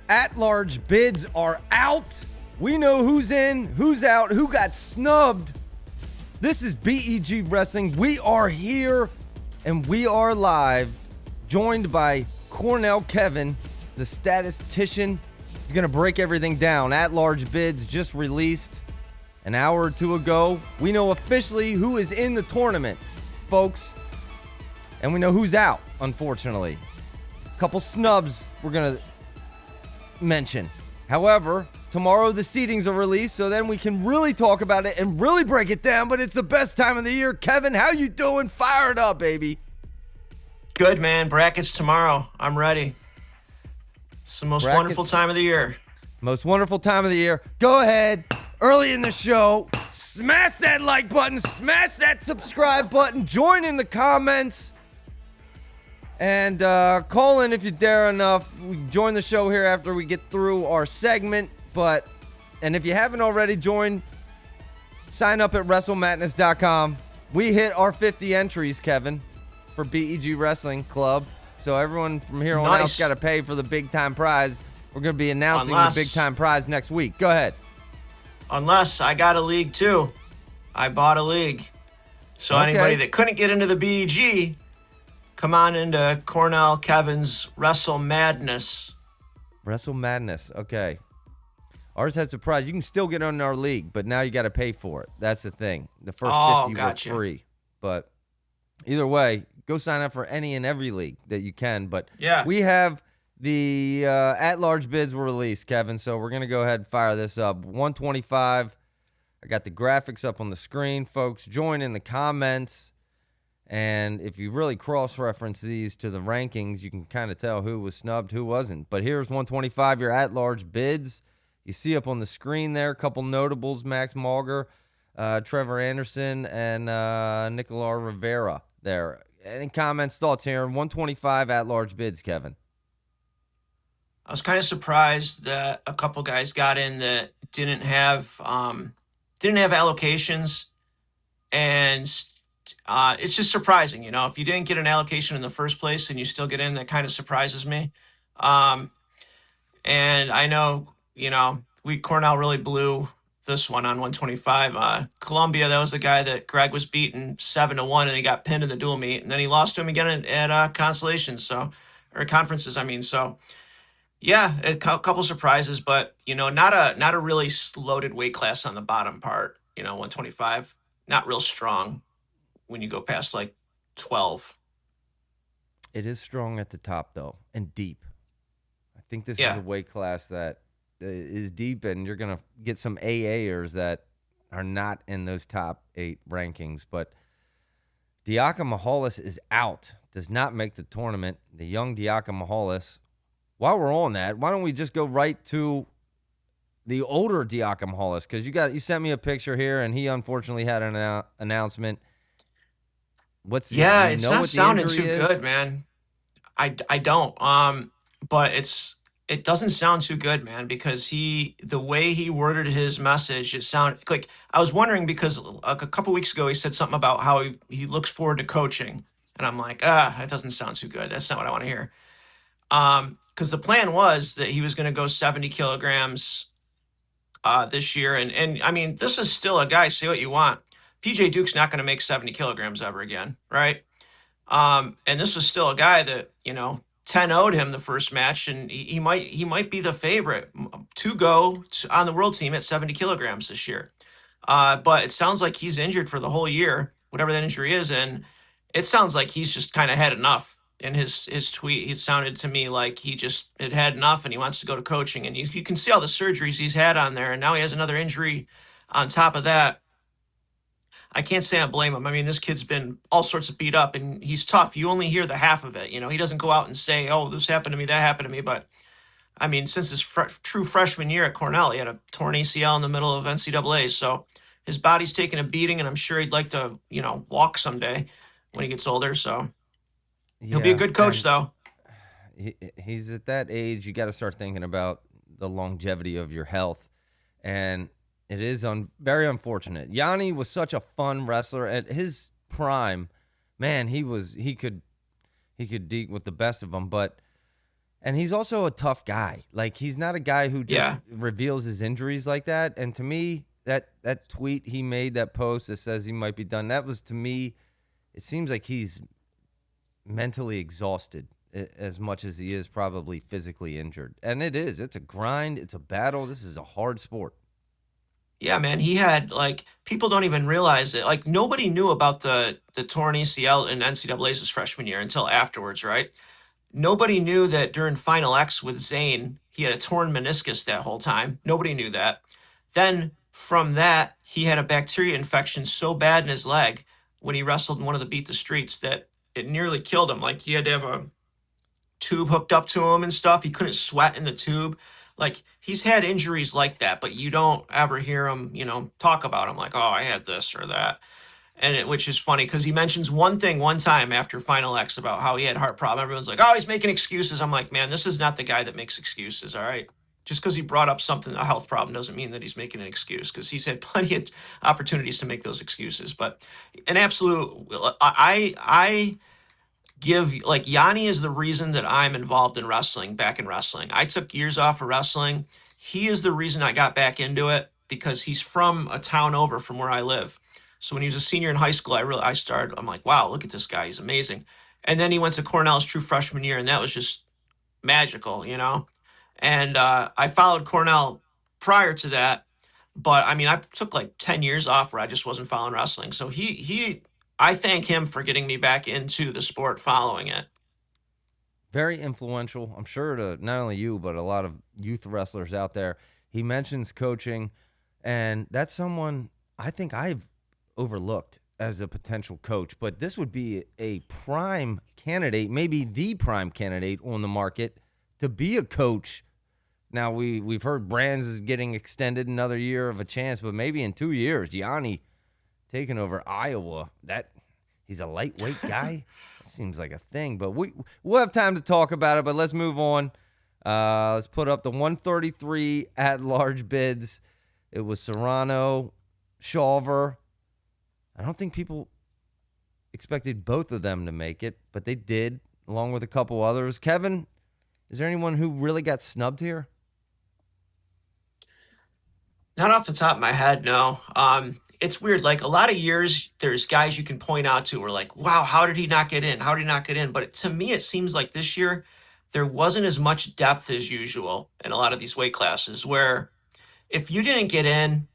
At-large bids are out. We know who's in, who's out, who got snubbed. This is BEG Wrestling. We are here, and we are live, joined by Cornell Kevin, the statistician. He's going to break everything down. At-large bids just released an hour or two ago. We know officially who is in the tournament, folks, and we know who's out, unfortunately. A couple snubs we're going to mention. However, tomorrow the seedings are released, so then we can really talk about it and really break it down, but it's the best time of the year. Kevin, how you doing? Fire it up, baby. Good, man. Brackets tomorrow. I'm ready. It's the most wonderful time of the year. Most wonderful time of the year. Go ahead, early in the show, smash that like button, smash that subscribe button, join in the comments, and call in if you dare enough. We join the show here after we get through our segment. And if you haven't already joined, sign up at WrestleMadness.com. We hit our 50 entries, Kevin, for BEG Wrestling Club. So everyone from here on out's got to pay for the big time prize. We're going to be announcing the big time prize next week. Go ahead. Unless I got a league too. I bought a league. So Anybody that couldn't get into the BEG, come on into Cornell Kevin's Wrestle Madness. Wrestle Madness. Okay. Ours has a prize. You can still get on our league, but now you got to pay for it. That's the thing. The first 50 were free. But either way, go sign up for any and every league that you can. But yeah, we have the at-large bids were released, Kevin. So we're going to go ahead and fire this up. 125. I got the graphics up on the screen, folks. Join in the comments. And if you really cross-reference these to the rankings, you can kind of tell who was snubbed, who wasn't. But here's 125, your at-large bids. You see up on the screen there a couple notables, Max Mauger, Trevor Anderson, and Nicolas Rivera there. Any comments, thoughts here? 125 at-large bids, Kevin. I was kind of surprised that a couple guys got in that didn't have allocations, and it's just surprising, if you didn't get an allocation in the first place and you still get in, that kind of surprises me. And I know, Cornell really blew this one on 125. Columbia, that was the guy that Greg was beating 7-1, and he got pinned in the dual meet, and then he lost to him again at Constellations, or conferences. So yeah, a couple surprises, but not a really loaded weight class on the bottom part. 125, not real strong when you go past like 12. It is strong at the top though, and deep. I think this is a weight class that is deep, and you're going to get some AAers that are not in those top 8 rankings. But Diaco Mahalis is out, does not make the tournament. The young Diaco Mahalis. While we're on that, why don't we just go right to the older Diaco Mahalis? Because you sent me a picture here, and he unfortunately had an announcement. It's not sounding too good, man. I don't. But it doesn't sound too good, man, because the way he worded his message, it sounded like, I was wondering, because a couple weeks ago he said something about how he looks forward to coaching, and I'm like, that doesn't sound too good. That's not what I want to hear. Because the plan was that he was going to go 70 kilograms this year, and I mean, this is still a guy. Say what you want, PJ Duke's not going to make 70 kilograms ever again, right? And this was still a guy that 10-0'd him the first match, and he might be the favorite to go on the world team at 70 kilograms this year. But it sounds like he's injured for the whole year, whatever that injury is, and it sounds like he's just kind of had enough. In his tweet, it sounded to me like he just had enough, and he wants to go to coaching. And you can see all the surgeries he's had on there, and now he has another injury on top of that. I can't say I blame him. I mean, this kid's been all sorts of beat up, and he's tough. You only hear the half of it. He doesn't go out and say, oh, this happened to me, that happened to me. But, I mean, since his true freshman year at Cornell, he had a torn ACL in the middle of NCAA. So his body's taking a beating, and I'm sure he'd like to, walk someday when he gets older. So he'll be a good coach, though. He's at that age, you got to start thinking about the longevity of your health. And it is very unfortunate. Yanni was such a fun wrestler at his prime. Man, he could deal with the best of them, but And he's also a tough guy. Like, he's not a guy who just reveals his injuries like that. And to me, that tweet he made, that post that says he might be done, that was, to me, it seems like he's mentally exhausted as much as he is probably physically injured. And it is. It's a grind. It's a battle. This is a hard sport. Yeah, man, he had like people don't even realize it. Like nobody knew about the torn ACL in NCAA's his freshman year until afterwards, right? Nobody knew that during Final X with Zane, he had a torn meniscus that whole time. Nobody knew that. Then from that, he had a bacteria infection so bad in his leg when he wrestled in one of the Beat the Streets that it nearly killed him. Like he had to have a tube hooked up to him and stuff. He couldn't sweat in the tube. Like he's had injuries like that, but you don't ever hear him, talk about him like, oh, I had this or that. Which is funny because he mentions one thing one time after Final X about how he had heart problem. Everyone's like, oh, he's making excuses. I'm like, man, this is not the guy that makes excuses. All right. Just because he brought up something, a health problem, doesn't mean that he's making an excuse because he's had plenty of opportunities to make those excuses. But an absolute, I give like Yanni is the reason that I'm involved in wrestling, back in wrestling. I took years off of wrestling. He is the reason I got back into it because he's from a town over from where I live. So when he was a senior in high school, I'm like, wow, look at this guy. He's amazing. And then he went to Cornell's true freshman year, and that was just magical, And I followed Cornell prior to that. But I mean, I took like 10 years off where I just wasn't following wrestling. So I thank him for getting me back into the sport following it. Very influential, I'm sure, to not only you, but a lot of youth wrestlers out there. He mentions coaching, and that's someone I think I've overlooked as a potential coach. But this would be a prime candidate, maybe the prime candidate on the market to be a coach. Now, we've heard Brands is getting extended another year of a chance, but maybe in 2 years, Yanni taking over Iowa, he's a lightweight guy. That seems like a thing, but we'll have time to talk about it. But let's move on. Let's put up the 133 at-large bids. It was Serrano, Shawver. I don't think people expected both of them to make it, but they did, along with a couple others. Kevin, is there anyone who really got snubbed here? Not off the top of my head, no. It's weird. Like a lot of years, there's guys you can point out to who are like, wow, how did he not get in? How did he not get in? But to me, it seems like this year, there wasn't as much depth as usual in a lot of these weight classes where if you didn't get in,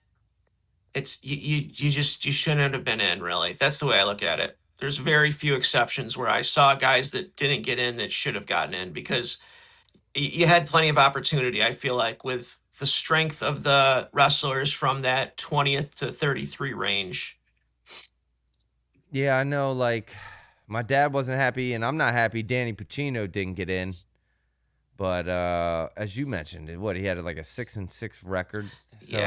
it's you shouldn't have been in, really. That's the way I look at it. There's very few exceptions where I saw guys that didn't get in that should have gotten in because you had plenty of opportunity, I feel like, with the strength of the wrestlers from that 20th to 33 range. Yeah, I know, like, my dad wasn't happy, and I'm not happy Danny Pacino didn't get in. But as you mentioned, he had like a 6-6 record. So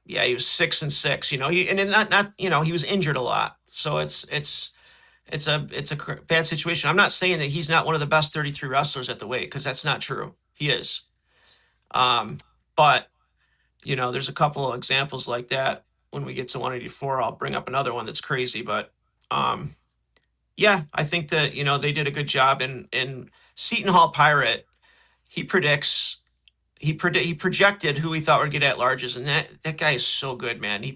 yeah, he was 6-6. He was injured a lot, so it's a bad situation. I'm not saying that he's not one of the best 33 wrestlers at the weight because that's not true. He is. But there's a couple of examples like that. When we get to 184, I'll bring up another one that's crazy. But yeah, I think that they did a good job. In Seton Hall Pirate, he projected who he thought would get at larges, and that guy is so good, man. He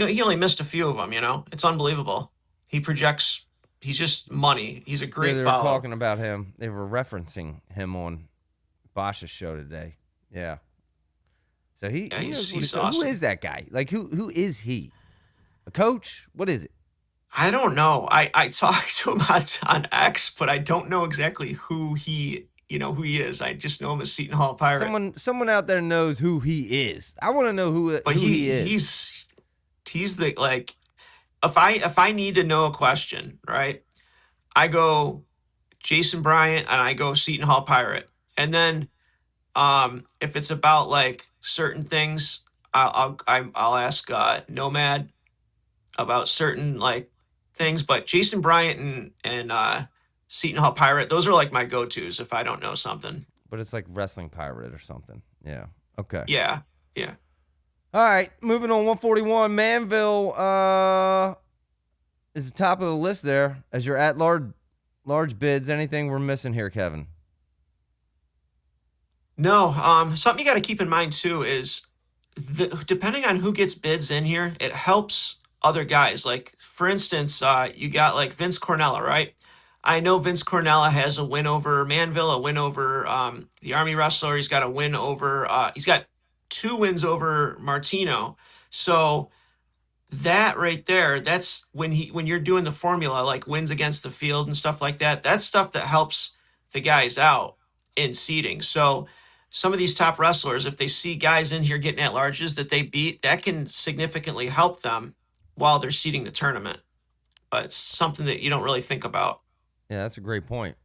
only missed a few of them. It's unbelievable. He projects. He's just money. He's a great they follow. were talking about him. They were referencing him on Bosch's show today. Yeah. So he's awesome. Who is that guy? Like who is he? A coach? What is it? I don't know. I talked to him on X, but I don't know exactly who he is. I just know him as Seton Hall Pirate. Someone out there knows who he is. I want to know who he is. He's the, like, if I need to know a question, right? I go Jason Bryant and I go Seton Hall Pirate. And then if it's about like certain things, I'll ask Nomad about certain like things. But Jason Bryant and Seton Hall Pirate, those are like my go-tos if I don't know something. But it's like Wrestling Pirate or something. Yeah. Okay. Yeah. All right, moving on. 141 Manville is the top of the list there as your at large bids. Anything we're missing here, Kevin? No, something you got to keep in mind too is depending on who gets bids in here, it helps other guys. Like for instance, you got like Vince Cornella, right? I know Vince Cornella has a win over Manville, a win over the Army wrestler. He's got a win over. He's got two wins over Martino. So that right there, that's when you're doing the formula like wins against the field and stuff like that. That's stuff that helps the guys out in seeding. So some of these top wrestlers, if they see guys in here getting at larges that they beat, that can significantly help them while they're seeding the tournament. But it's something that you don't really think about. Yeah, that's a great point.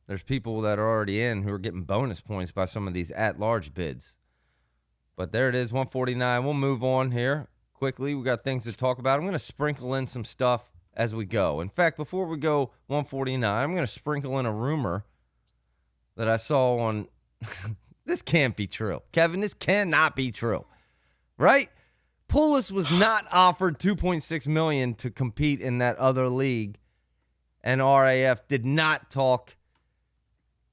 There's people that are already in who are getting bonus points by some of these at-large bids. But there it is, 149. We'll move on here quickly. We got things to talk about. I'm going to sprinkle in some stuff as we go. In fact, before we go 149, I'm going to sprinkle in a rumor that I saw on this can't be true. Kevin, this cannot be true. Right? Poulos was not offered $2.6 million to compete in that other league, and RAF did not talk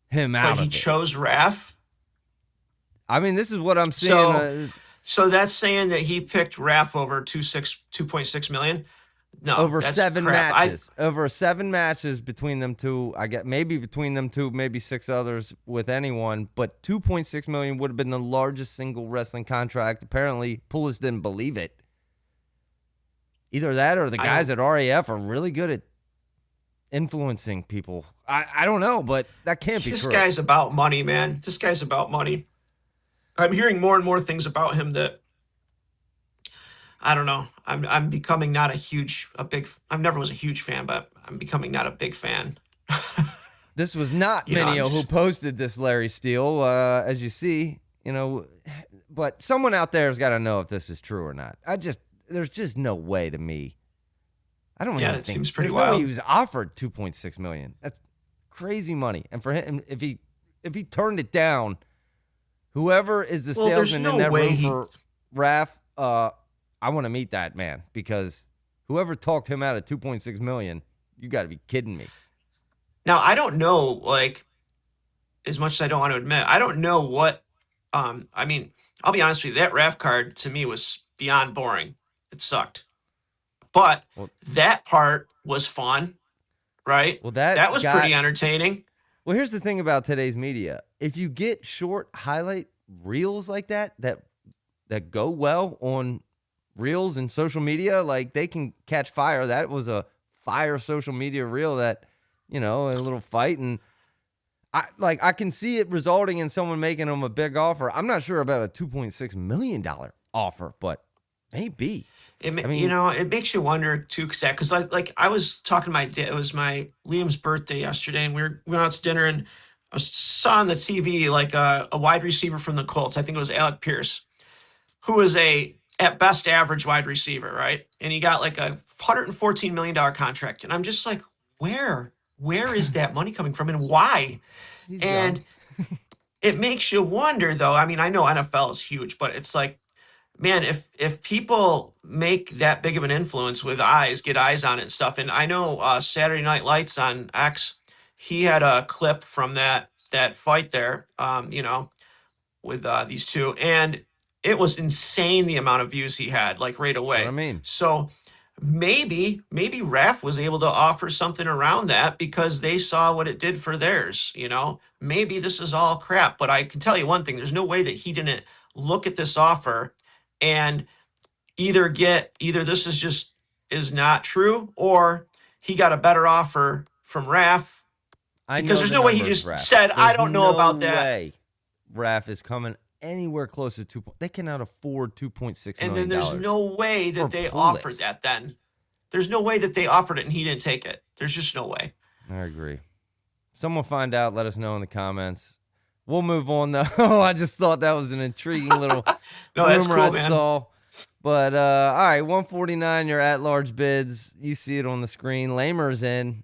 him out of it. But he chose RAF? I mean, this is what I'm seeing. So that's saying that he picked RAF over 2.6 million? No, over that's 7 crap. matches. Over 7 matches between them two. I get maybe between them two, maybe 6 others with anyone. But 2.6 million would have been the largest single wrestling contract. Apparently, Poulos didn't believe it. Either that or the guys at RAF are really good at influencing people. I don't know, but that can't be true. This guy's about money, man. This guy's about money. I'm hearing more and more things about him that I don't know. I'm becoming not I never was a huge fan, but I'm becoming not a big fan. This was not Minio who posted this, Larry Steele, as you see, but someone out there has got to know if this is true or not. There's just no way to me. I don't even think. Yeah, that seems pretty wild. wild. He was offered $2.6 million. That's crazy money. And for him, if he turned it down, whoever is the salesman in that room for RAF, I want to meet that man, because whoever talked him out of $2.6 million, you got to be kidding me. Now, I don't know, like, as much as I don't want to admit, I don't know what, I mean, I'll be honest with you, that RAF card to me was beyond boring. It sucked. But that part was fun, right? Well, that was pretty entertaining. Well, here's the thing about today's media. If you get short highlight reels like that go well on reels and social media, like, they can catch fire. That was a fire social media reel that, a little fight, and I can see it resulting in someone making them a big offer. I'm not sure about a $2.6 million offer, but maybe. It makes you wonder too, because like I was talking to my dad. It was my Liam's birthday yesterday, and we went out to dinner, and I saw on the TV like a wide receiver from the Colts. I think it was Alec Pierce, who was at best average wide receiver, right? And he got like a $114 million contract, and I'm just like, where is that money coming from, and why? And it makes you wonder, though. I mean, I know NFL is huge, but it's like, man, if people make that big of an influence with get eyes on it and stuff. And I know Saturday Night Lights on X, he had a clip from that fight there, with these two, and it was insane the amount of views he had, like, right away. What I mean, so maybe RAF was able to offer something around that because they saw what it did for theirs. Maybe this is all crap, but I can tell you one thing: there's no way that he didn't look at this offer and either this is not true, or he got a better offer from RAF, because there's no way he just said, I don't know about that. Way RAF is coming anywhere close to they cannot afford $2.6 million. And then there's no way that they offered that then. There's no way that they offered it and he didn't take it. There's just no way. I agree. Someone find out, let us know in the comments. We'll move on, though. I just thought that was an intriguing little rumor I saw. But, all right, 149, your at-large bids. You see it on the screen. Lamer's in.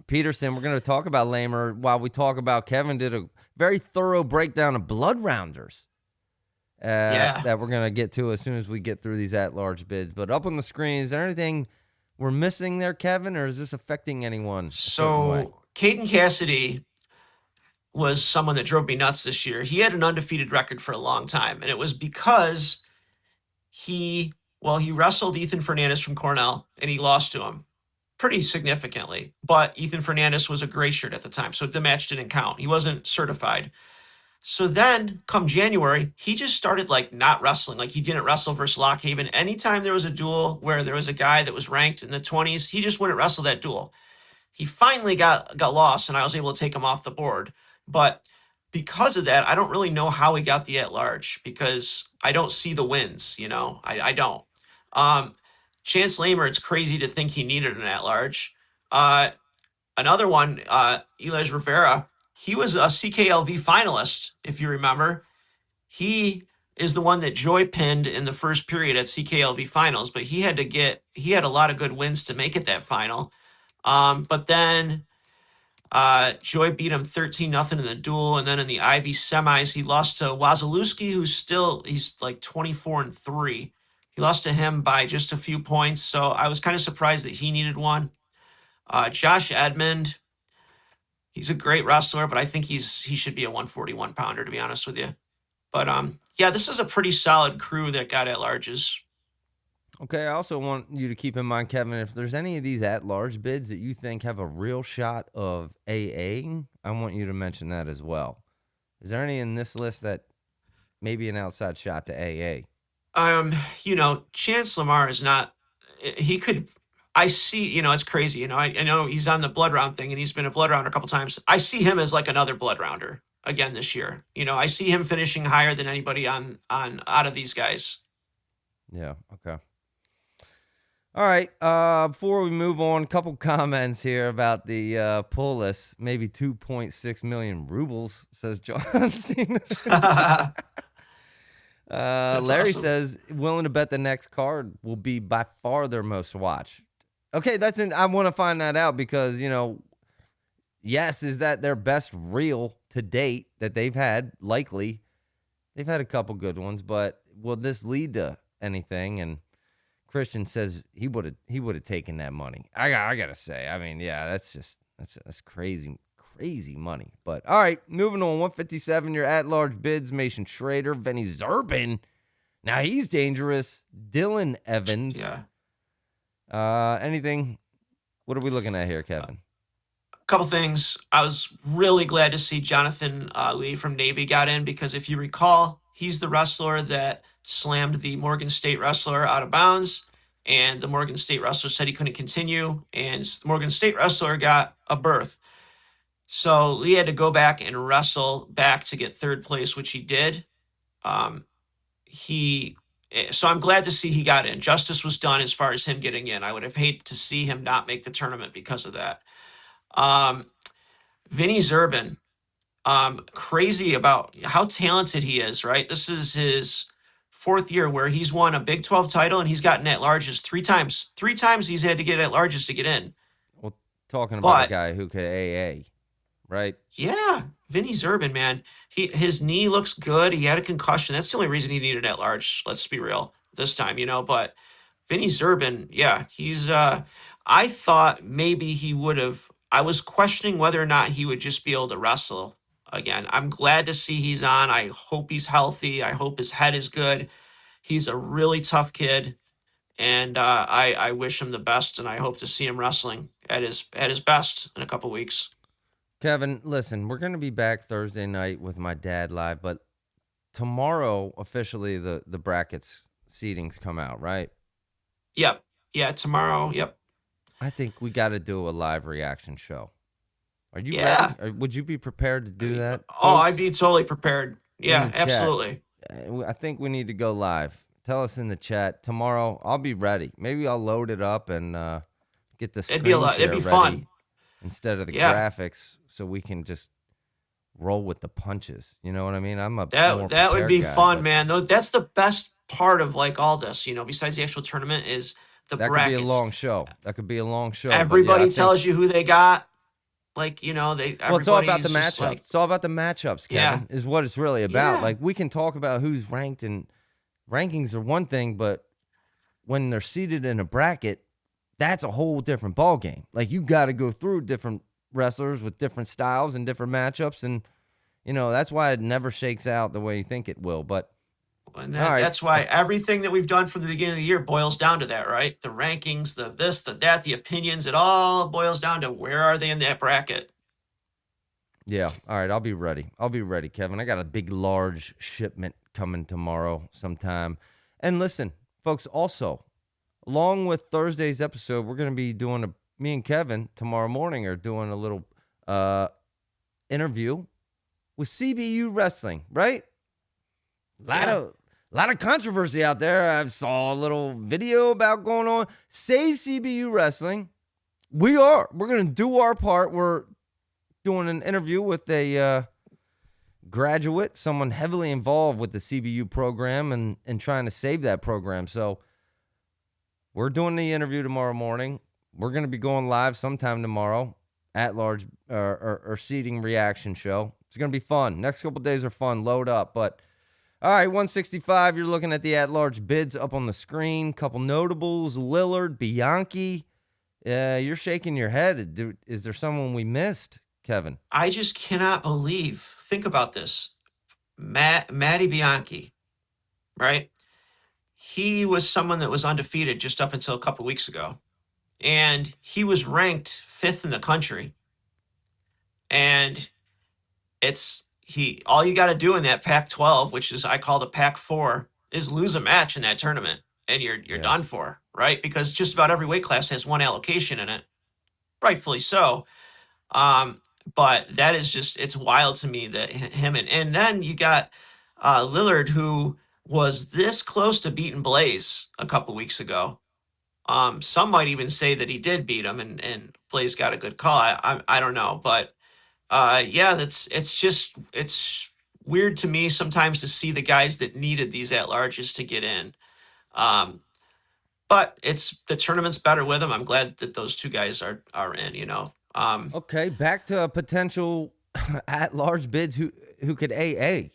Peterson, we're going to talk about Lamer while we talk about Kevin did a very thorough breakdown of blood rounders that we're going to get to as soon as we get through these at-large bids. But up on the screen, is there anything we're missing there, Kevin, or is this affecting anyone? So, Caden Cassidy was someone that drove me nuts this year. He had an undefeated record for a long time, and it was because he wrestled Ethan Fernandez from Cornell, and he lost to him pretty significantly. But Ethan Fernandez was a gray shirt at the time, so the match didn't count. He wasn't certified. So then, come January, he just started like not wrestling. Like he didn't wrestle versus Lockhaven. Anytime there was a duel where there was a guy that was ranked in the 20s, he just wouldn't wrestle that duel. He finally got lost, and I was able to take him off the board. But because of that, I don't really know how he got the at large because I don't see the wins. I don't. Um, Chance Lamer, it's crazy to think he needed an at large. Another one, Elias Rivera, he was a CKLV finalist, if you remember. He is the one that Joy pinned in the first period at CKLV finals, but he had a lot of good wins to make it that final. But then Joy beat him 13-0 in the duel, and then in the Ivy semis, he lost to Wazalewski, he's like 24-3. He lost to him by just a few points, so I was kind of surprised that he needed one. Josh Edmond, he's a great wrestler, but I think he should be a 141 pounder, to be honest with you. But yeah, this is a pretty solid crew that got at larges. Okay, I also want you to keep in mind, Kevin, if there's any of these at-large bids that you think have a real shot of AAing, I want you to mention that as well. Is there any in this list that maybe an outside shot to AA? Chance Lamar is not. He could. I see. It's crazy. I know he's on the blood round thing, and he's been a blood rounder a couple times. I see him as like another blood rounder again this year. I see him finishing higher than anybody on out of these guys. Yeah. Okay. All right. Before we move on, a couple comments here about the pull list. Maybe 2.6 million rubles, says John Cena. Larry awesome. says willing to bet the next card will be by far their most watched. Okay, I want to find that out because yes, is that their best reel to date that they've had? Likely, they've had a couple good ones, but will this lead to anything? And Christian says he would have taken that money. I gotta say, I mean, yeah, that's crazy money. But all right, moving on. 157. Your at-large bids: Mason Schrader, Vinny Zerbin. Now he's dangerous. Dylan Evans. Yeah. Anything? What are we looking at here, Kevin? A couple things. I was really glad to see Jonathan Lee from Navy got in because if you recall, he's the wrestler that slammed the Morgan State wrestler out of bounds, and the Morgan State wrestler said he couldn't continue, and the Morgan State wrestler got a berth. So Lee had to go back and wrestle back to get third place, which he did. So I'm glad to see he got in. Justice was done as far as him getting in. I would have hated to see him not make the tournament because of that. Vinny Zerbin, crazy about how talented he is, right? This is his fourth year where he's won a Big 12 title and he's gotten at larges 3 times. 3 times he's had to get at larges to get in. Well, talking about a guy who could AA, right? Yeah, Vinny Zerbin, man. His knee looks good. He had a concussion. That's the only reason he needed at large. Let's be real this time, But Vinny Zerbin, yeah, he's. I thought maybe he would have. I was questioning whether or not he would just be able to wrestle again. I'm glad to see he's on. I hope he's healthy. I hope his head is good. He's a really tough kid, and I wish him the best. And I hope to see him wrestling at his best in a couple weeks. Kevin, listen, we're going to be back Thursday night with my dad live, but tomorrow, officially, the brackets seedings come out, right? Yep. Yeah, tomorrow. Yep. I think we got to do a live reaction show. Are you ready? Or would you be prepared to do that? Oh, I'd be totally prepared. Yeah, absolutely. I think we need to go live. Tell us in the chat. Tomorrow, I'll be ready. Maybe I'll load it up and get the screen share it'd be fun. Instead of the graphics, so we can just roll with the punches. You know what I mean? That would be fun, man. That's the best part of like all this. Besides the actual tournament, is the brackets. That could be a long show. Everybody tells you who they got. Like it's all about the matchups. It's all about the matchups, Kevin. Is what it's really about. Yeah. Like we can talk about who's ranked, and rankings are one thing, but when they're seated in a bracket, that's a whole different ball game. Like you got to go through different wrestlers with different styles and different matchups, and that's why it never shakes out the way you think it will. But And all right, that's why everything that we've done from the beginning of the year boils down to that, right? The rankings, the this, the that, the opinions, it all boils down to where are they in that bracket. yeah. All right, I'll be ready. I'll be ready, Kevin. I got a big, large shipment coming tomorrow sometime. And listen, folks, also, along with Thursday's episode, we're going to be doing me and Kevin tomorrow morning are doing a little interview with CBU Wrestling, right? A lot of controversy out there. I saw a little video about going on. Save CBU Wrestling. We're going to do our part. We're doing an interview with a graduate, someone heavily involved with the CBU program and trying to save that program. So we're doing the interview tomorrow morning. We're going to be going live sometime tomorrow at large or seating reaction show. It's going to be fun. Next couple days are fun. Load up. But all right, 165, you're looking at the at-large bids up on the screen. Couple notables, Lillard, Bianchi. You're shaking your head. Is there someone we missed, Kevin? I just cannot believe. Think about this. Matty Bianchi, right? He was someone that was undefeated just up until a couple weeks ago. And he was ranked 5th in the country. And all you got to do in that Pac-12, which is I call the Pac-4, is lose a match in that tournament, and you're done for, right? Because just about every weight class has one allocation in it, rightfully so. But that is it's wild to me that him and then you got Lillard, who was this close to beating Blaze a couple weeks ago. Some might even say that he did beat him, and Blaze got a good call. I don't know, but. It's weird to me sometimes to see the guys that needed these at-larges to get in. But the tournament's better with them. I'm glad that those two guys are in, Okay, back to potential at-large bids who could AA.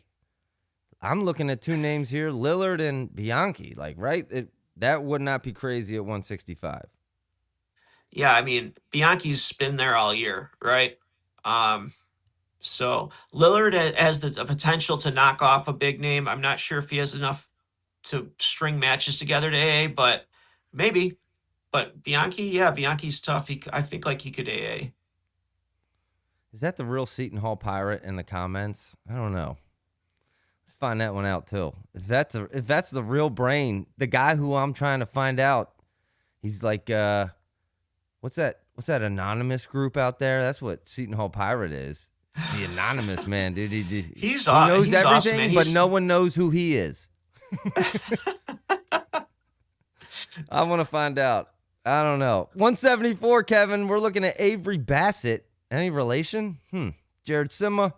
I'm looking at two names here, Lillard and Bianchi. Right? That would not be crazy at 165. Yeah, I mean, Bianchi's been there all year, right? So Lillard has the potential to knock off a big name. I'm not sure if he has enough to string matches together to AA, but maybe. But Bianchi's tough. I think he could AA. Is that the real Seton Hall Pirate in the comments? I don't know. Let's find that one out too. If that's the real brain, the guy who I'm trying to find out, he's like, what's that anonymous group out there? That's what Seton Hall Pirate is. The anonymous man, dude. He knows everything, awesome, man. But no one knows who he is. I want to find out. I don't know. 174, Kevin. We're looking at Avery Bassett. Any relation? Jared Sima.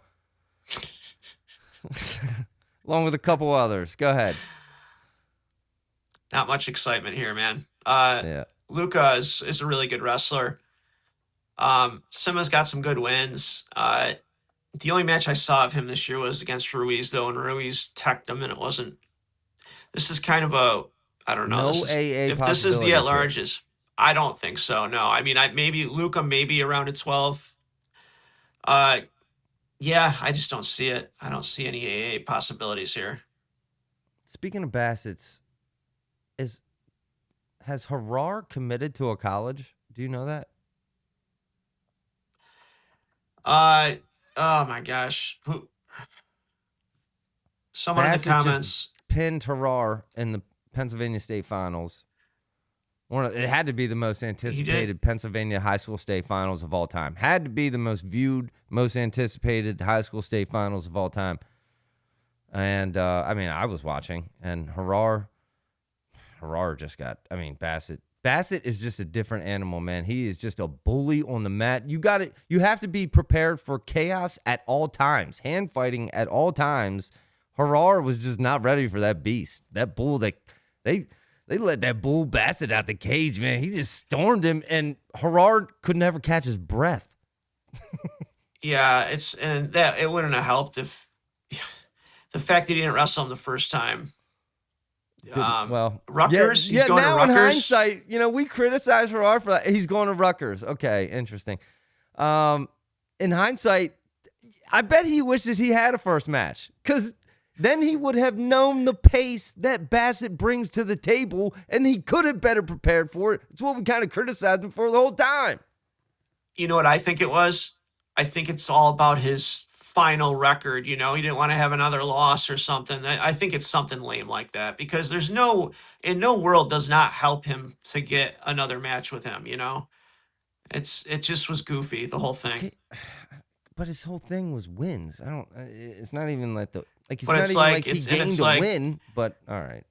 Along with a couple others. Go ahead. Not much excitement here, man. Yeah. Luca is a really good wrestler. Sima's got some good wins. The only match I saw of him this year was against Ruiz, though, and Ruiz teched him, and it wasn't. This is kind of I don't know. If this is the at-larges, I don't think so. No, I mean, maybe Luca, maybe around a 12. Yeah, I just don't see it. I don't see any AA possibilities here. Speaking of Bassett's, has Harar committed to a college? Do you know that? Oh my gosh. Someone Bassett in the comments just pinned Harar in the Pennsylvania State Finals. It had to be the most anticipated Pennsylvania high school state finals of all time. Had to be the most viewed, most anticipated high school state finals of all time. And, I was watching, and Harar just got, Bassett is just a different animal, man. He is just a bully on the mat. You have to be prepared for chaos at all times, hand fighting at all times. Harar was just not ready for that beast. That bull, they let that bull Bassett out the cage, man. He just stormed him, and Harar could never catch his breath. Yeah, it wouldn't have helped if the fact that he didn't wrestle him the first time. Rutgers. He's going to Rutgers. In hindsight, we criticize Harar for that. He's going to Rutgers. Okay, interesting. In hindsight, I bet he wishes he had a first match, because then he would have known the pace that Bassett brings to the table, and he could have better prepared for it. It's what we kind of criticized him for the whole time. You know what I think it was? I think it's all about his final record. He didn't want to have another loss or something. I think it's something lame like that, because in no world does not help him to get another match with him. It just was goofy, the whole thing. Okay. But his whole thing was wins. It's not even like it's but not it's even like, like he gained a win, but all right.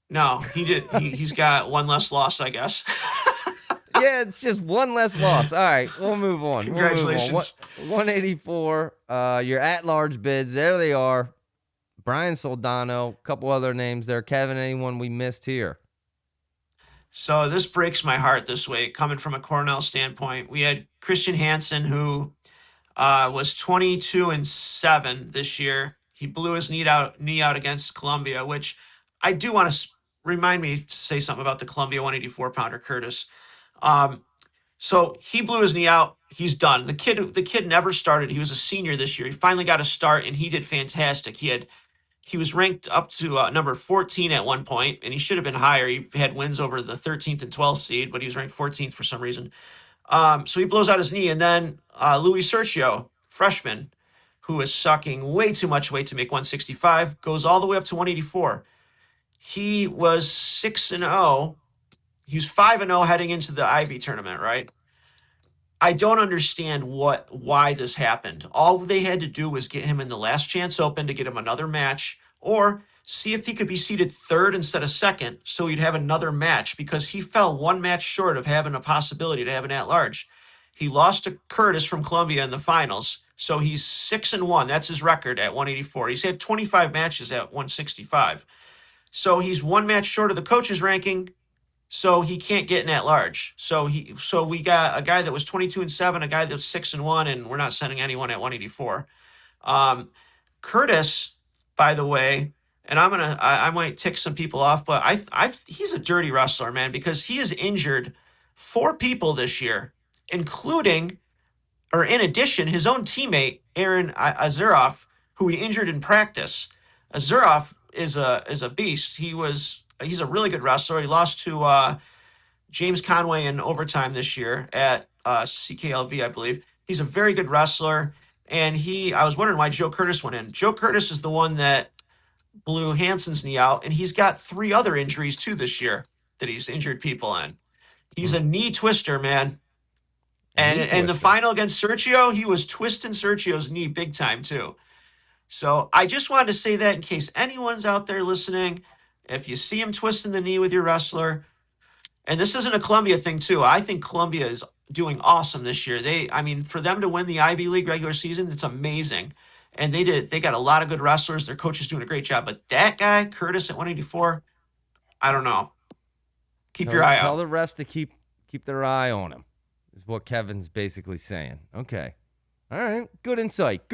No, he did. He's got one less loss, I guess. Yeah, it's just one less loss. All right, we'll move on. Congratulations. 184, your at-large bids. There they are. Brian Soldano, a couple other names there. Kevin, anyone we missed here? So this breaks my heart this week, coming from a Cornell standpoint. We had Christian Hansen, who was 22-7 this year. He blew his knee out against Columbia, which I do want to remind me to say something about the Columbia 184-pounder Curtis. So he blew his knee out. He's done. The kid never started. He was a senior this year. He finally got a start, and he did fantastic. He was ranked up to number 14 at one point, and he should have been higher. He had wins over the 13th and 12th seed, but he was ranked 14th for some reason. So he blows out his knee, and then Louis Sergio, freshman, who is sucking way too much weight to make 165, goes all the way up to 184. He was 6-0. He was 5-0 heading into the Ivy tournament, right? I don't understand why this happened. All they had to do was get him in the last chance open to get him another match, or see if he could be seated third instead of second, so he'd have another match, because he fell one match short of having a possibility to have an at-large. He lost to Curtis from Columbia in the finals, so he's 6-1. That's his record at 184. He's had 25 matches at 165. So he's one match short of the coach's ranking, so he can't get an at-large. So we got a guy that was 22-7, a guy that's 6-1, and we're not sending anyone at 184. Curtis, by the way, and I might tick some people off, but he's a dirty wrestler, man, because he has injured 4 people this year, including, or in addition, his own teammate Aaron Azuroff, who he injured in practice. Azuroff is a beast. He's a really good wrestler. He lost to James Conway in overtime this year at CKLV, I believe. He's a very good wrestler, and I was wondering why Joe Curtis went in. Joe Curtis is the one that blew Hansen's knee out, and he's got 3 other injuries too this year that he's injured people in. He's a knee twister, man. And the final against Sergio, he was twisting Sergio's knee big time too. So I just wanted to say that in case anyone's out there listening, if you see him twisting the knee with your wrestler, and this isn't a Columbia thing too. I think Columbia is doing awesome this year. For them to win the Ivy League regular season, it's amazing. And they got a lot of good wrestlers. Their coach is doing a great job. But that guy, Curtis at 184, I don't know. Keep your eye out. Tell the rest to keep their eye on him, is what Kevin's basically saying. Okay. All right. Good insight.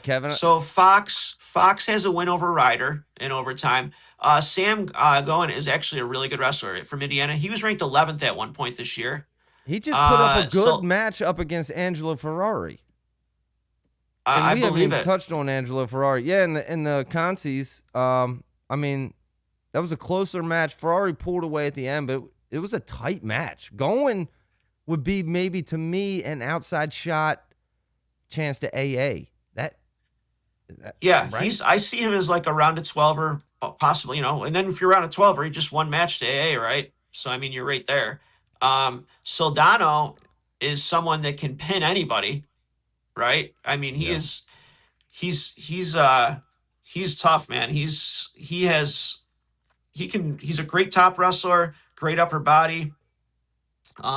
Kevin. So Fox has a win over Ryder in overtime. Sam Goen is actually a really good wrestler from Indiana. He was ranked 11th at one point this year. He just put up a good match up against Angelo Ferrari. And I we haven't believe even it. touched on Angelo Ferrari. Yeah, in the consies, that was a closer match. Ferrari pulled away at the end, but it was a tight match. Goen would be maybe, to me, an outside shot chance to AA. Yeah, right? I see him as like a round of 12 or possibly, and then if you're around a 12 or he just one match to AA, right? So you're right there. Soldano is someone that can pin anybody, right? He's tough, man. He's a great top wrestler, great upper body,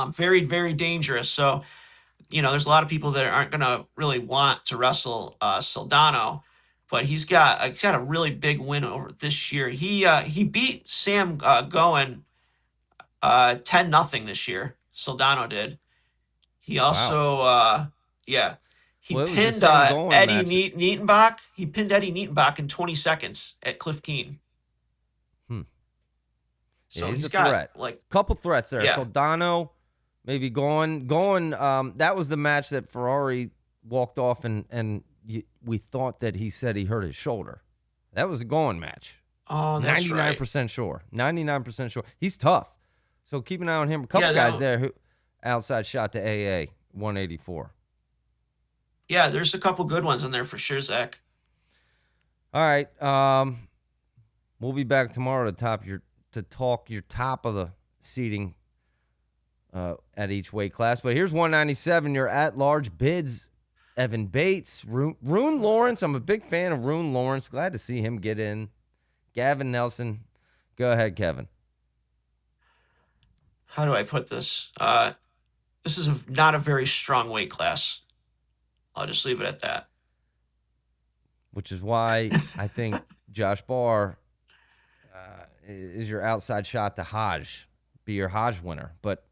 very, very dangerous. So, there's a lot of people that aren't going to really want to wrestle Soldano, but he's got a really big win over this year. He beat Sam Goen 10-0 this year. Soldano did. He also he pinned Eddie Nietenbach. He pinned Eddie Nietenbach in 20 seconds at Cliff Keen. So he's got threat. Like couple threats there. Yeah. Soldano, maybe Goen. That was the match that Ferrari walked off and we thought that he said he hurt his shoulder. That was a going match. Oh, that's 99% sure. 99% sure. He's tough. So keep an eye on him. A couple guys there who outside shot to AA 184. Yeah, there's a couple good ones in there for sure, Zach. All right. We'll be back tomorrow to talk your top of the seating at each weight class. But here's 197. Your at-large bids. Evan Bates, Rune Lawrence. I'm a big fan of Rune Lawrence. Glad to see him get in. Gavin Nelson. Go ahead, Kevin. How do I put this? This is not a very strong weight class. I'll just leave it at that. Which is why I think Josh Barr is your outside shot to Hodge, be your Hodge winner. But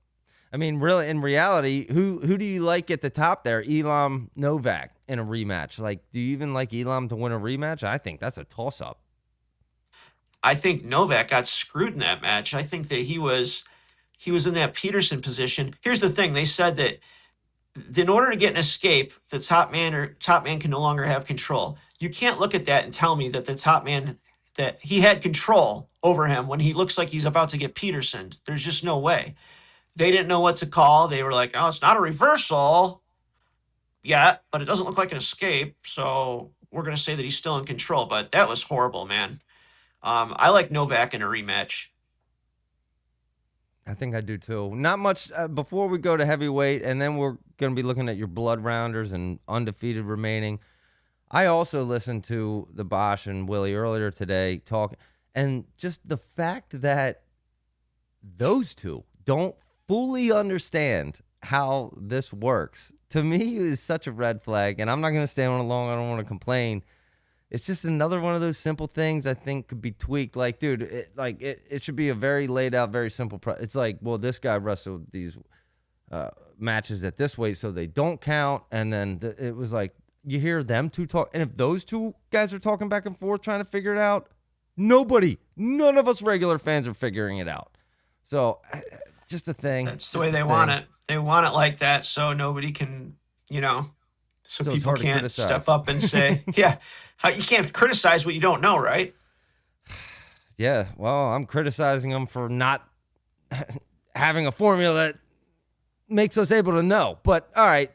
I mean, really, in reality, who do you like at the top there? Elam Novak in a rematch. Like, do you even like Elam to win a rematch? I think that's a toss-up. I think Novak got screwed in that match. I think that he was in that Peterson position. Here's the thing: they said that in order to get an escape, the top man can no longer have control. You can't look at that and tell me that the top man that he had control over him when he looks like he's about to get Peterson. There's just no way. They didn't know what to call. They were like, oh, it's not a reversal yet, but it doesn't look like an escape. So we're going to say that he's still in control. But that was horrible, man. I like Novak in a rematch. I think I do too. Not much before we go to heavyweight, and then we're going to be looking at your blood rounders and undefeated remaining. I also listened to the Bosch and Willie earlier today talk, and just the fact that those two don't fully understand how this works, to me, is such a red flag. And I'm not going to stay on it long. I don't want to complain. It's just another one of those simple things I think could be tweaked. Like, dude, it should be a very laid out, very simple. It's like, well, this guy wrestled these matches at this weight, so they don't count. And then it was like, you hear them two talk. And if those two guys are talking back and forth trying to figure it out, none of us regular fans are figuring it out. So just a thing. That's the way they want it. They want it like that so nobody can, so people can't step up and say, yeah, you can't criticize what you don't know, right? Yeah, well, I'm criticizing them for not having a formula that makes us able to know. But, all right,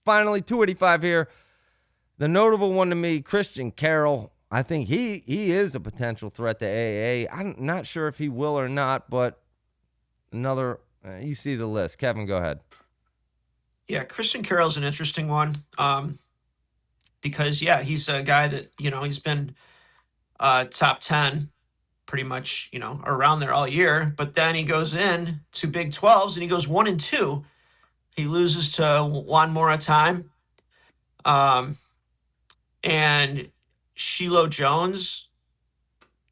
finally, 285 here. The notable one to me, Christian Carroll. I think he is a potential threat to AA. I'm not sure if he will or not, but another, you see the list. Kevin, go ahead. Yeah, Christian Carroll's an interesting one because, he's a guy that, he's been top 10 pretty much, around there all year. But then he goes in to Big 12s and he goes 1-2. He loses to Juan Mora time. And Shiloh Jones.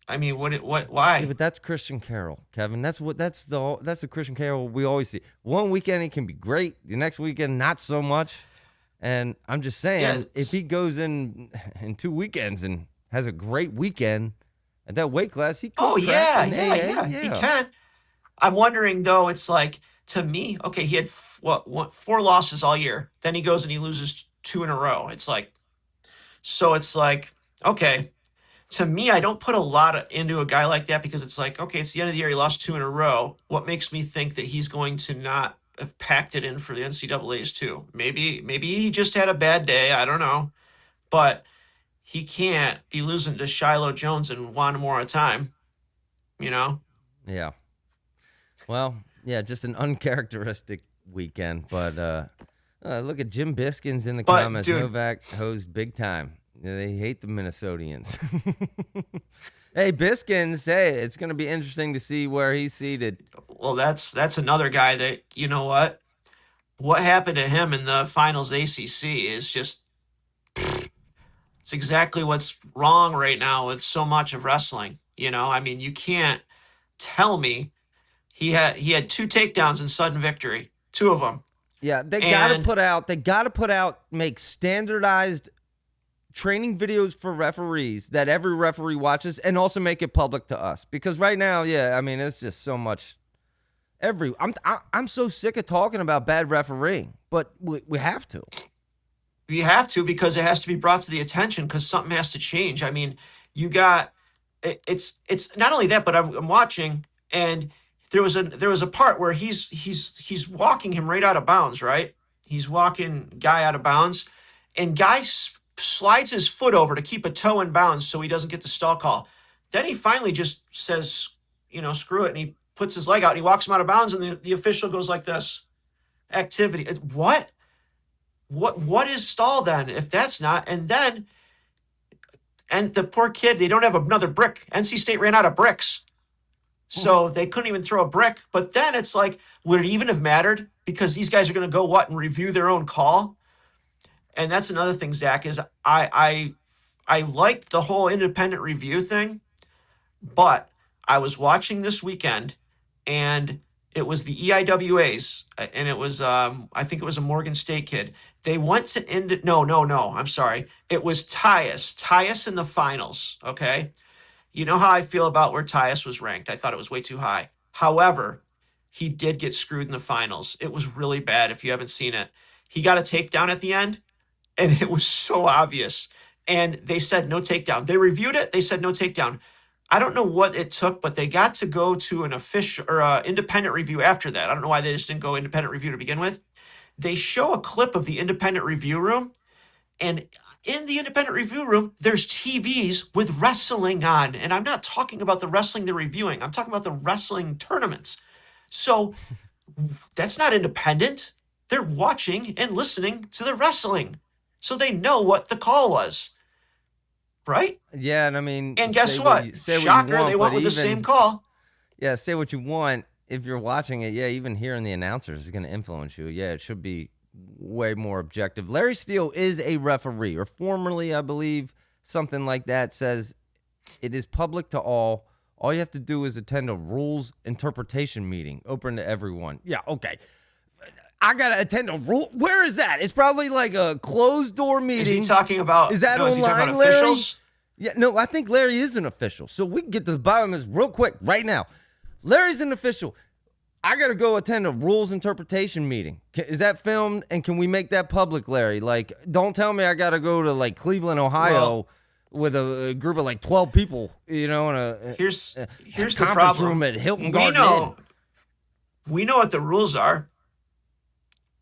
I mean, why? Yeah, but that's Christian Carroll, Kevin. That's the Christian Carroll we always see. One weekend he can be great, the next weekend not so much. And I'm just saying, if he goes in 2 weekends and has a great weekend at that weight class, he could. Yeah, he can. I'm wondering though. It's like, to me, okay, he had 4 losses all year. Then he goes and he loses 2 in a row. It's like, okay. To me, I don't put a lot into a guy like that because it's like, okay, it's the end of the year. He lost 2 in a row. What makes me think that he's going to not have packed it in for the NCAAs too? Maybe he just had a bad day. I don't know. But he can't be losing to Shiloh Jones and Juan Mora time, Yeah. Well, yeah, just an uncharacteristic weekend. But look at Jim Biskins in the comments. Dude, Novak hosed big time. They hate the Minnesotians. Hey, Biskins, it's going to be interesting to see where he's seated. Well, that's another guy that, you know what happened to him in the finals ACC is just, it's exactly what's wrong right now with so much of wrestling. I mean, you can't tell me he had 2 takedowns in sudden victory, 2 of them. Yeah, they got to put out, make standardized training videos for referees that every referee watches, and also make it public to us, because right now, I mean, it's just so much. I'm so sick of talking about bad refereeing, but we have to. You have to, because it has to be brought to the attention, because something has to change. I mean, you got it's not only that, but I'm watching, and there was a part where he's walking him right out of bounds, right? He's walking guy out of bounds, and guy slides his foot over to keep a toe in bounds so he doesn't get the stall call. Then he finally just says, screw it, and he puts his leg out and he walks him out of bounds, and the official goes like this. Activity. What? What is stall then, if that's not? And the poor kid, they don't have another brick. NC State ran out of bricks. So they couldn't even throw a brick. But then it's like, would it even have mattered? Because these guys are going to go and review their own call. And that's another thing, Zach, is I liked the whole independent review thing, but I was watching this weekend, and it was the EIWAs, and it was I think it was a Morgan State kid. They went to no, I'm sorry. It was Tyus in the finals, okay? You know how I feel about where Tyus was ranked. I thought it was way too high. However, he did get screwed in the finals. It was really bad if you haven't seen it. He got a takedown at the end, and it was so obvious. And they said no takedown. They reviewed it. They said no takedown. I don't know what it took, but they got to go to an official or independent review after that. I don't know why they just didn't go independent review to begin with. They show a clip of the independent review room, and in the independent review room, there's TVs with wrestling on. And I'm not talking about the wrestling they're reviewing. I'm talking about the wrestling tournaments. So that's not independent. They're watching and listening to the wrestling. So they know what the call was. Right? Yeah, and I mean... And guess what? Shocker, they went with the same call. Yeah, say what you want. If you're watching it, yeah, even hearing the announcers is going to influence you. Yeah, it should be way more objective. Larry Steele is a referee, or formerly, I believe, something like that, says it is public to all. All you have to do is attend a rules interpretation meeting, open to everyone. Yeah, okay. I got to attend a rule. Where is that? It's probably like a closed door meeting. Is he talking about, is that no, online, is he talking about Larry? officials? Yeah, no, I think Larry is an official. So we can get to the bottom of this real quick right now. Larry's an official. I got to go attend a rules interpretation meeting. Is that filmed, and can we make that public, Larry? Like, don't tell me I got to go to, like, Cleveland, Ohio with a group of, like, 12 people, in a here's the conference problem. room at Hilton Garden Inn. We know what the rules are,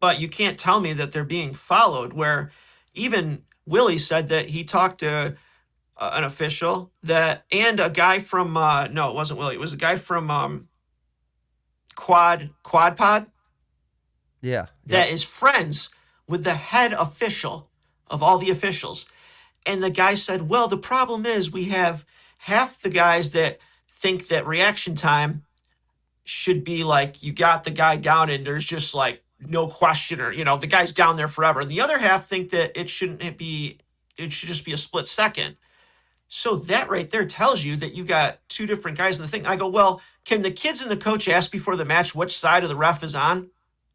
but you can't tell me that they're being followed, where even Willie said that he talked to an official and a guy from, no, it wasn't Willie. It was a guy from Quad Pod. Yeah. That is friends with the head official of all the officials. And the guy said, well, the problem is we have half the guys that think that reaction time should be like, you got the guy down and there's just like no questioner, the guy's down there forever. And the other half think that it should just be a split second. So that right there tells you that you got two different guys in the thing. I go, well, can the kids and the coach ask before the match which side of the ref is on?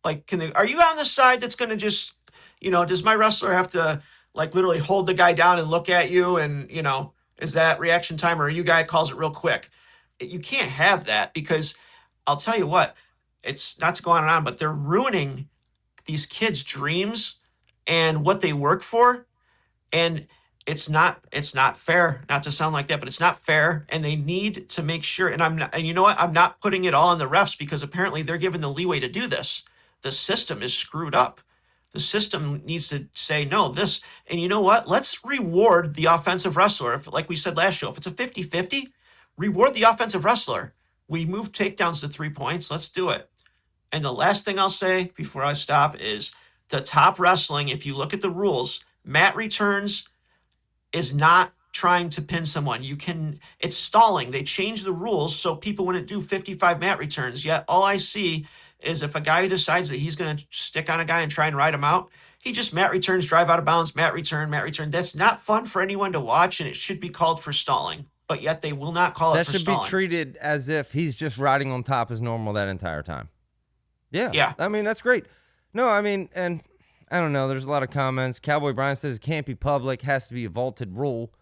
Like, are you on the side that's going to just, does my wrestler have to like literally hold the guy down and look at you? And, is that reaction time, or you guy calls it real quick? You can't have that, because I'll tell you what, it's not to go on and on, but they're ruining these kids' dreams and what they work for. And it's not fair, not to sound like that, but it's not fair. And they need to make sure, and you know what? I'm not putting it all on the refs, because apparently they're given the leeway to do this. The system is screwed up. The system needs to say, no, this, and you know what? Let's reward the offensive wrestler. If, like we said last show, if it's a 50-50, reward the offensive wrestler. We move takedowns to 3 points. Let's do it. And the last thing I'll say before I stop is the top wrestling, if you look at the rules, mat returns is not trying to pin someone. It's stalling. They changed the rules so people wouldn't do 55 mat returns. Yet all I see is if a guy decides that he's going to stick on a guy and try and ride him out, he just mat returns, drive out of bounds, mat return, mat return. That's not fun for anyone to watch, and it should be called for stalling. But yet they will not call it for stalling. That should be treated as if he's just riding on top as normal that entire time. Yeah. I mean, that's great. No, I mean, and I don't know. There's a lot of comments. Cowboy Brian says it can't be public. Has to be a vaulted rule.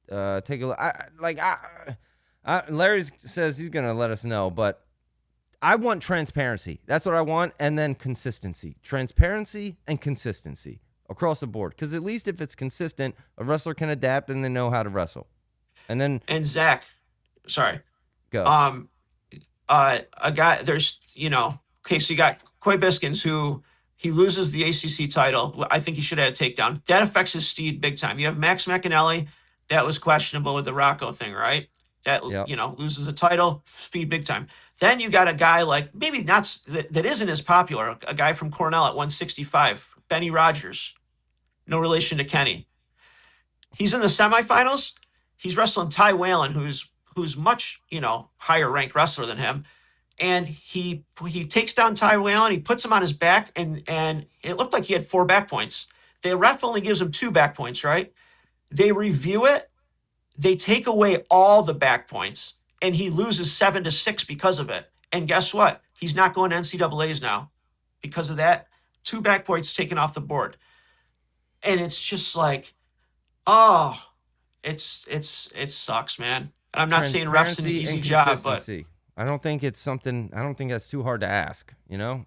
Take a look. Larry says he's going to let us know, but I want transparency. That's what I want. And then consistency. Transparency and consistency. across the board. Because at least if it's consistent, a wrestler can adapt and they know how to wrestle. And then Zach, sorry, go. A guy, there's, okay, so you got Coy Biskins, who he loses the ACC title. I think he should have had a takedown. That affects his speed big time. You have Max McAnally, that was questionable with the Rocco thing, right? That, Yep. Loses a title, speed big time. Then you got a guy like, maybe not, that isn't as popular, a guy from Cornell at 165, Benny Rogers. No relation to Kenny. He's in the semifinals. He's wrestling Ty Whalen, who's much, higher ranked wrestler than him. And he takes down Ty Whalen, he puts him on his back, and it looked like he had 4 back points. The ref only gives him 2 back points, right? They review it, they take away all the back points, and he loses 7-6 because of it. And guess what? He's not going to NCAAs now because of that. 2 back points taken off the board. And it's just like, oh, it sucks, man. And I'm not saying refs an easy job, but I don't think that's too hard to ask,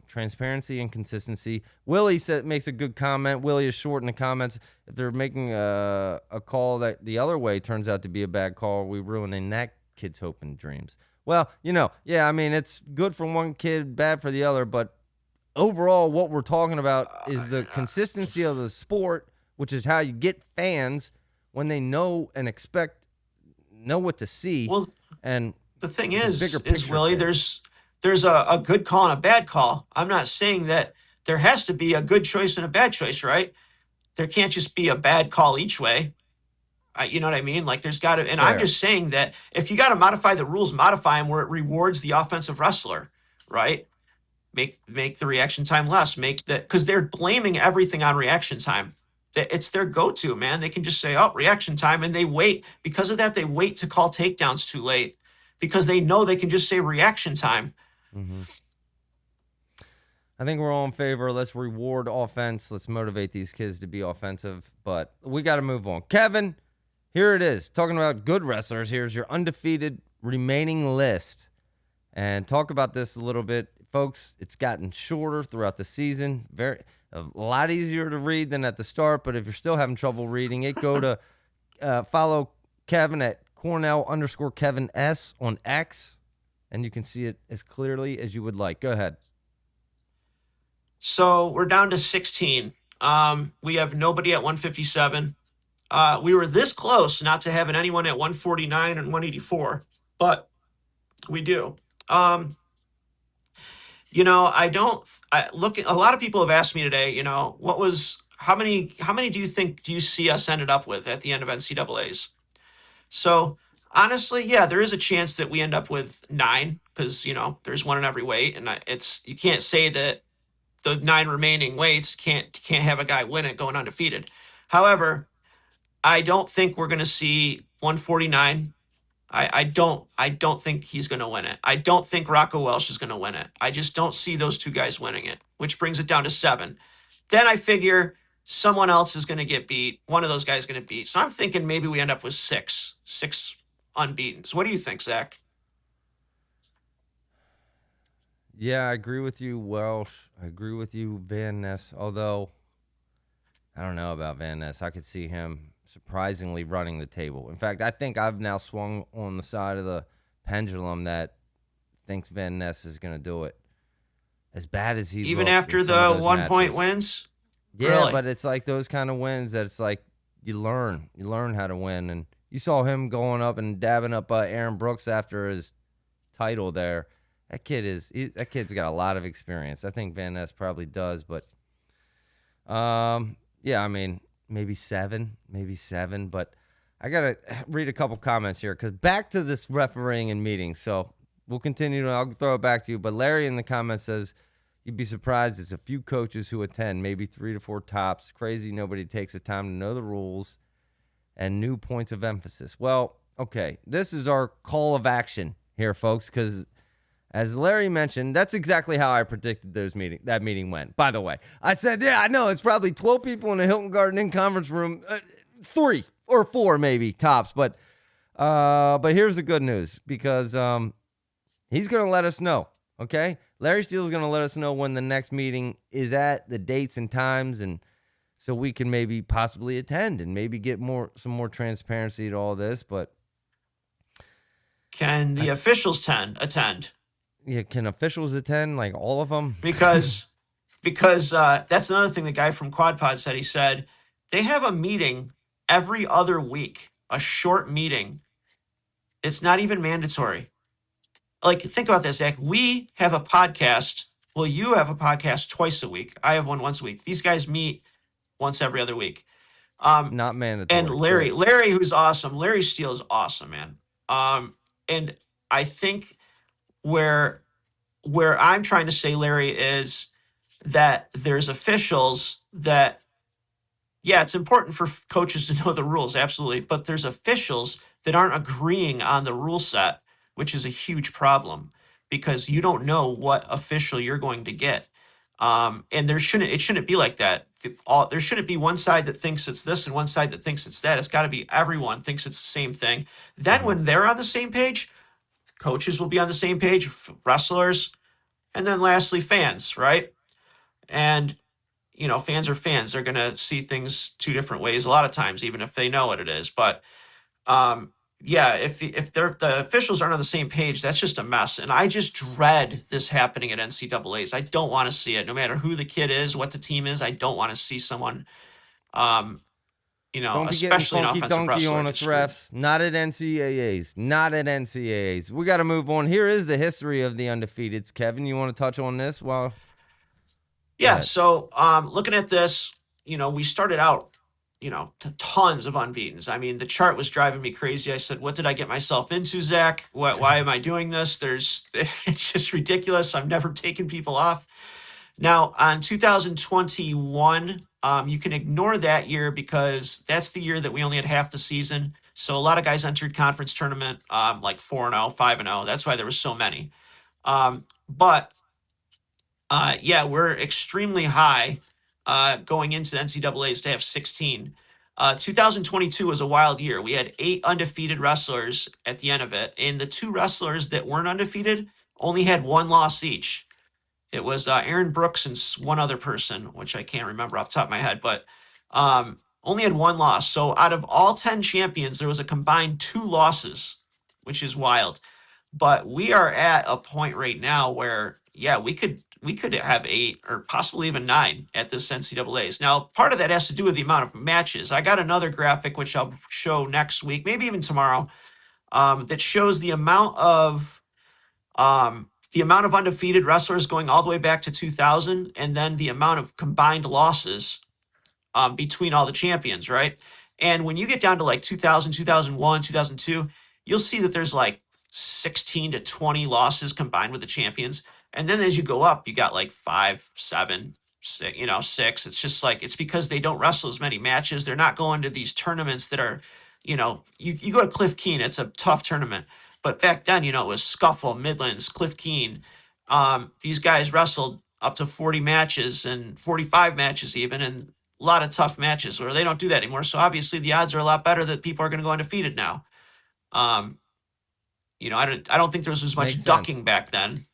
transparency and consistency. Willie makes a good comment. Willie is short in the comments. If they're making a call that the other way turns out to be a bad call, we ruining that kid's hope and dreams. Well, it's good for one kid, bad for the other, but overall what we're talking about is the consistency of the sport, which is how you get fans when they know what to see. Well, and the thing is Willie, there's a good call and a bad call. I'm not saying that there has to be a good choice and a bad choice, right? There can't just be a bad call each way. You know what I mean? Like there's got to, and fair. I'm just saying that if you got to modify the rules, modify them where it rewards the offensive wrestler, right? Make the reaction time less. Because they're blaming everything on reaction time. It's their go-to, man. They can just say, oh, reaction time, and they wait. Because of that, they wait to call takedowns too late because they know they can just say reaction time. Mm-hmm. I think we're all in favor. Let's reward offense. Let's motivate these kids to be offensive. But we got to move on. Kevin, here it is. Talking about good wrestlers. Here's your undefeated remaining list. And talk about this a little bit. Folks, it's gotten shorter throughout the season. A lot easier to read than at the start, but if you're still having trouble reading it, go to follow Kevin at Cornell_Kevin S on X, and you can see it as clearly as you would like. Go ahead. So we're down to 16. We have nobody at 157. We were this close not to having anyone at 149 and 184, but we do. A lot of people have asked me today, how many do you see us ended up with at the end of NCAAs? So honestly, yeah, there is a chance that we end up with 9 because, there's one in every weight. And you can't say that the 9 remaining weights can't have a guy win it going undefeated. However, I don't think we're going to see 149. I don't think he's going to win it. I don't think Rocco Welsh is going to win it. I just don't see those 2 guys winning it, which brings it down to 7. Then I figure someone else is going to get beat. One of those guys is going to beat. So I'm thinking maybe we end up with 6 unbeaten. So what do you think, Zach? Yeah, I agree with you, Welsh. I agree with you, Van Ness. Although, I don't know about Van Ness. I could see him surprisingly running the table. In fact, I think I've now swung on the side of the pendulum that thinks Van Ness is going to do it. As bad as he's even after the 1 point wins. Yeah, really? But it's like those kind of wins that it's like you learn how to win. And you saw him going up and dabbing up Aaron Brooks after his title there. That kid's got a lot of experience. I think Van Ness probably does, but yeah, I mean, maybe seven, but I got to read a couple comments here because back to this refereeing and meetings. So we'll continue. I'll throw it back to you. But Larry in the comments says, you'd be surprised. There's a few coaches who attend, maybe 3 to 4 tops. Crazy nobody takes the time to know the rules and new points of emphasis. Well, okay, this is our call of action here, folks, because as Larry mentioned, that's exactly how I predicted that meeting went. By the way, I said, yeah, I know it's probably 12 people in a Hilton Garden Inn conference room, 3 or 4 maybe tops. But here's the good news because he's going to let us know. Okay, Larry Steele's going to let us know when the next meeting is at, the dates and times, and so we can maybe possibly attend and maybe get some more transparency to all this. But Can the officials attend? Yeah, can officials attend, like all of them? Because that's another thing the guy from Quad Pod said. He said they have a meeting every other week, a short meeting. It's not even mandatory. Like, think about this, Zach. We have a podcast. Well, you have a podcast twice a week. I have one once a week. These guys meet once every other week. Not mandatory. And Larry, who's awesome. Larry Steele is awesome, man. And I think where I'm trying to say, Larry, is that there's officials that, yeah, it's important for coaches to know the rules, absolutely. But there's officials that aren't agreeing on the rule set, which is a huge problem because you don't know what official you're going to get. And it shouldn't be like that. There shouldn't be one side that thinks it's this and one side that thinks it's that. It's got to be everyone thinks it's the same thing. Then when they're on the same page, coaches will be on the same page, wrestlers, and then lastly, fans, right? And, fans are fans. They're going to see things two different ways a lot of times, even if they know what it is. But, yeah, if the officials aren't on the same page, that's just a mess. And I just dread this happening at NCAAs. I don't want to see it, no matter who the kid is, what the team is. I don't want to see someone, don't be especially an offensive wrestler. On us, refs. Not at NCAAs. Not at NCAAs. We got to move on. Here is the history of the undefeateds. Kevin, you want to touch on this? Yeah. So, looking at this, we started out, tons of unbeatens. I mean, the chart was driving me crazy. I said, what did I get myself into, Zach? Why am I doing this? It's just ridiculous. I've never taken people off. Now, on 2021, you can ignore that year because that's the year that we only had half the season. So a lot of guys entered conference tournament like 4-0, 5-0. That's why there was so many. But yeah, we're extremely high going into the NCAAs to have 16. 2022 was a wild year. We had 8 undefeated wrestlers at the end of it. And the 2 wrestlers that weren't undefeated only had 1 loss each. It was Aaron Brooks and one other person, which I can't remember off the top of my head, but only had 1 loss. So out of all 10 champions, there was a combined 2 losses, which is wild. But we are at a point right now where, yeah, we could have 8 or possibly even 9 at this NCAAs. Now, part of that has to do with the amount of matches. I got another graphic, which I'll show next week, maybe even tomorrow, that shows the amount of undefeated wrestlers going all the way back to 2000, and then the amount of combined losses between all the champions, right? And when you get down to like 2000, 2001, 2002, you'll see that there's like 16 to 20 losses combined with the champions. And then as you go up, you got like 5, 7, 6. It's just like, it's because they don't wrestle as many matches. They're not going to these tournaments that are, you go to Cliff Keen, it's a tough tournament. But back then, it was Scuffle, Midlands, Cliff Keen. These guys wrestled up to 40 matches and 45 matches even, and a lot of tough matches where they don't do that anymore. So obviously the odds are a lot better that people are going to go undefeated now. I don't think there was as much ducking back then.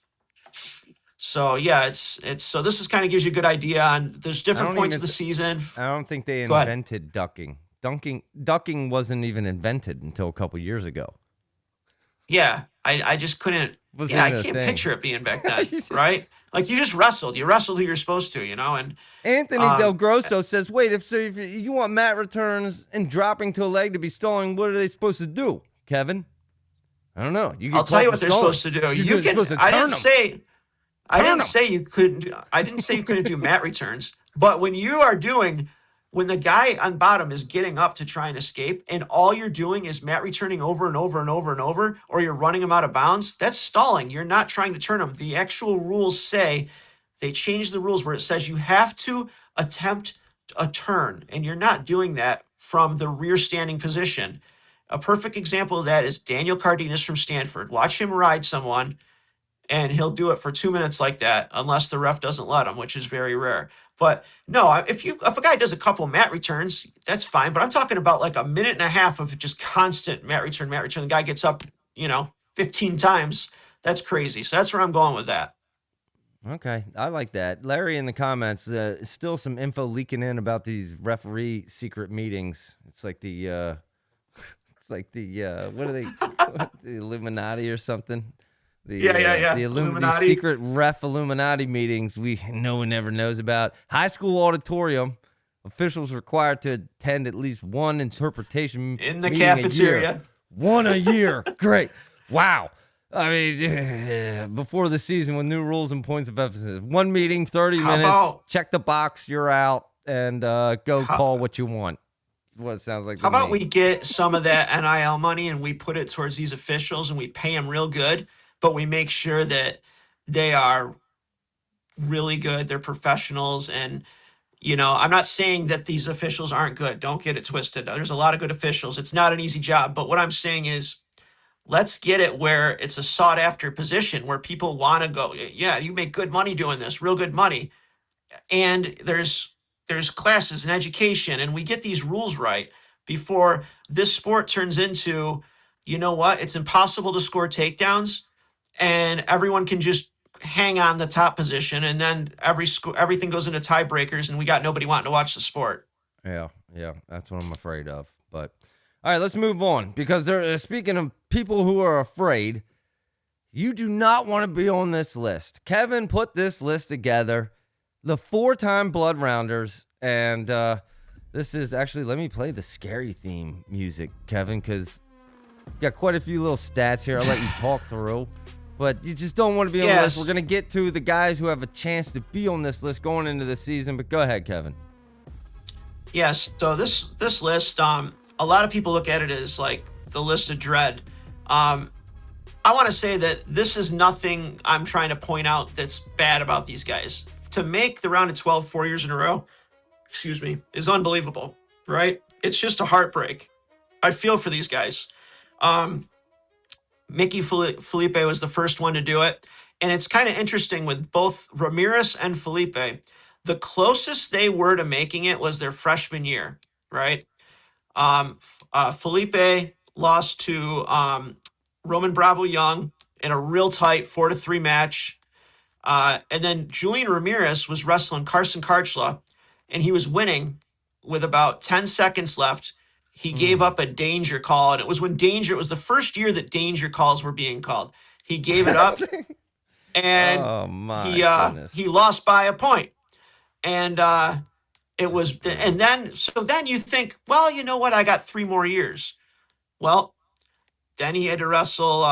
So yeah, it's so this is kind of gives you a good idea on there's different points of the season. I don't think they invented ducking. Ducking wasn't even invented until a couple years ago. Yeah, I just couldn't. I can't picture it being back then, right? Like you just wrestled. You wrestled who you're supposed to, And Anthony Del Grosso says, "Wait, if you want mat returns and dropping to a leg to be stalling, what are they supposed to do, Kevin?" I don't know. I'll tell you what they're supposed to do. I didn't say you couldn't do mat returns, but when the guy on bottom is getting up to try and escape and all you're doing is mat returning over and over and over and over, or you're running him out of bounds, that's stalling. You're not trying to turn him. The actual rules say, they changed the rules where it says you have to attempt a turn, and you're not doing that from the rear standing position. A perfect example of that is Daniel Cardenas from Stanford. Watch him ride someone, and he'll do it for 2 minutes like that, unless the ref doesn't let him, which is very rare. But no, if a guy does a couple mat returns, that's fine. But I'm talking about like a minute and a half of just constant mat return. The guy gets up, 15 times. That's crazy. So that's where I'm going with that. Okay, I like that. Larry in the comments, still some info leaking in about these referee secret meetings. It's like the it's like the what are they? The Illuminati or something? Yeah. These Illuminati. secret ref Illuminati meetings no one ever knows about. High school auditorium. Officials required to attend at least one interpretation In the meeting a year. cafeteria. One a year. Great. Wow. I mean, before the season with new rules and points of emphasis. One meeting, 30 How minutes. about Check the box. You're out. And go how, call what you want. What it sounds like how to about me. we get some of that NIL money and we put it towards these officials and we pay them real good, but we make sure that they are really good. They're professionals. And, I'm not saying that these officials aren't good. Don't get it twisted. There's a lot of good officials. It's not an easy job. But what I'm saying is, let's get it where it's a sought after position where people want to go. Yeah, you make good money doing this, real good money. And there's classes and education, and we get these rules right before this sport turns into, what? It's impossible to score takedowns, and everyone can just hang on the top position, and then everything goes into tiebreakers, and we got nobody wanting to watch the sport. Yeah, that's what I'm afraid of. But all right, let's move on because speaking of people who are afraid, you do not want to be on this list. Kevin put this list together, the 4-time Blood Rounders, and this is actually, let me play the scary theme music, Kevin, because you got quite a few little stats here. I'll let you talk through. But you just don't want to be on the list. We're going to get to the guys who have a chance to be on this list going into the season. But go ahead, Kevin. Yes. So this list, a lot of people look at it as like the list of dread. I want to say that this is nothing I'm trying to point out that's bad about these guys. To make the round of 12 4 years in a row, is unbelievable, right? It's just a heartbreak. I feel for these guys. Mickey Felipe was the first one to do it. And it's kind of interesting with both Ramirez and Felipe. The closest they were to making it was their freshman year, right? Felipe lost to Roman Bravo Young in a real tight 4-3 match. And then Julian Ramirez was wrestling Carson Karchla, and he was winning with about 10 seconds left. He gave up a danger call, and it was it was the first year that danger calls were being called. He gave it up, and Oh my he lost by a point. And it was, and then you think, well, you know what? I got 3 more years. Well, then he had to wrestle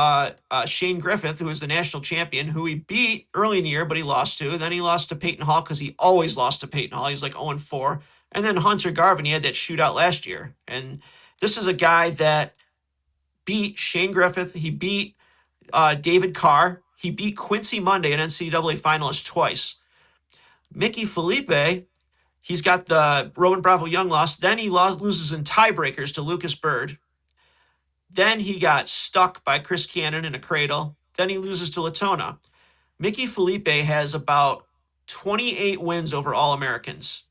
Shane Griffith, who was the national champion, who he beat early in the year, but he lost to. Then he lost to Peyton Hall because he always lost to Peyton Hall. He's like 0-4. And then Hunter Garvin, he had that shootout last year. And this is a guy that beat Shane Griffith. He beat David Carr. He beat Quincy Monday, an NCAA finalist, twice. Mickey Felipe, he's got the Roman Bravo Young loss. Then he loses in tiebreakers to Lucas Bird. Then he got stuck by Chris Cannon in a cradle. Then he loses to Latona. Mickey Felipe has about 28 wins over All-Americans.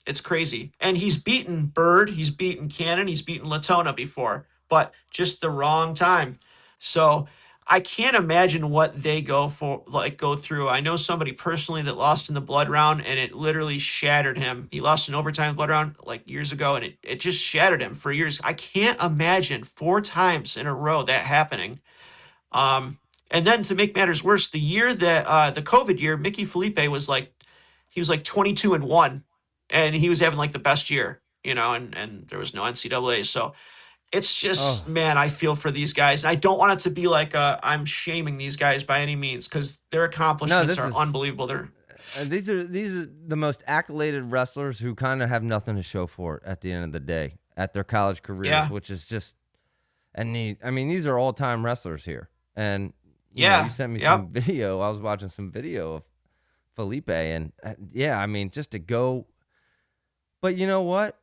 It's crazy. And he's beaten Bird, he's beaten Cannon, he's beaten Latona before, but just the wrong time. So I can't imagine what they go through. I know somebody personally that lost in the blood round, and it literally shattered him. He lost an overtime blood round like years ago, and it just shattered him for years. I can't imagine 4 times in a row that happening. And then to make matters worse, the year that the COVID year, Mickey Felipe was like 22-1, and he was having like the best year, and there was no NCAA. So it's just, man, I feel for these guys. And I don't want it to be like I'm shaming these guys by any means, because their accomplishments are unbelievable. These are the most accoladed wrestlers who kind of have nothing to show for it at the end of the day at their college careers, which is just, these are all-time wrestlers here. And you sent me some video. I was watching some video of Felipe, and just to go. But you know what?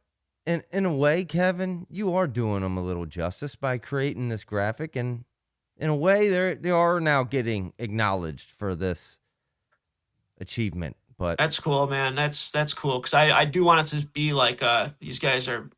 In a way, Kevin, you are doing them a little justice by creating this graphic, and in a way, they are now getting acknowledged for this achievement. But that's cool, man. That's cool, because I do want it to be like these guys are,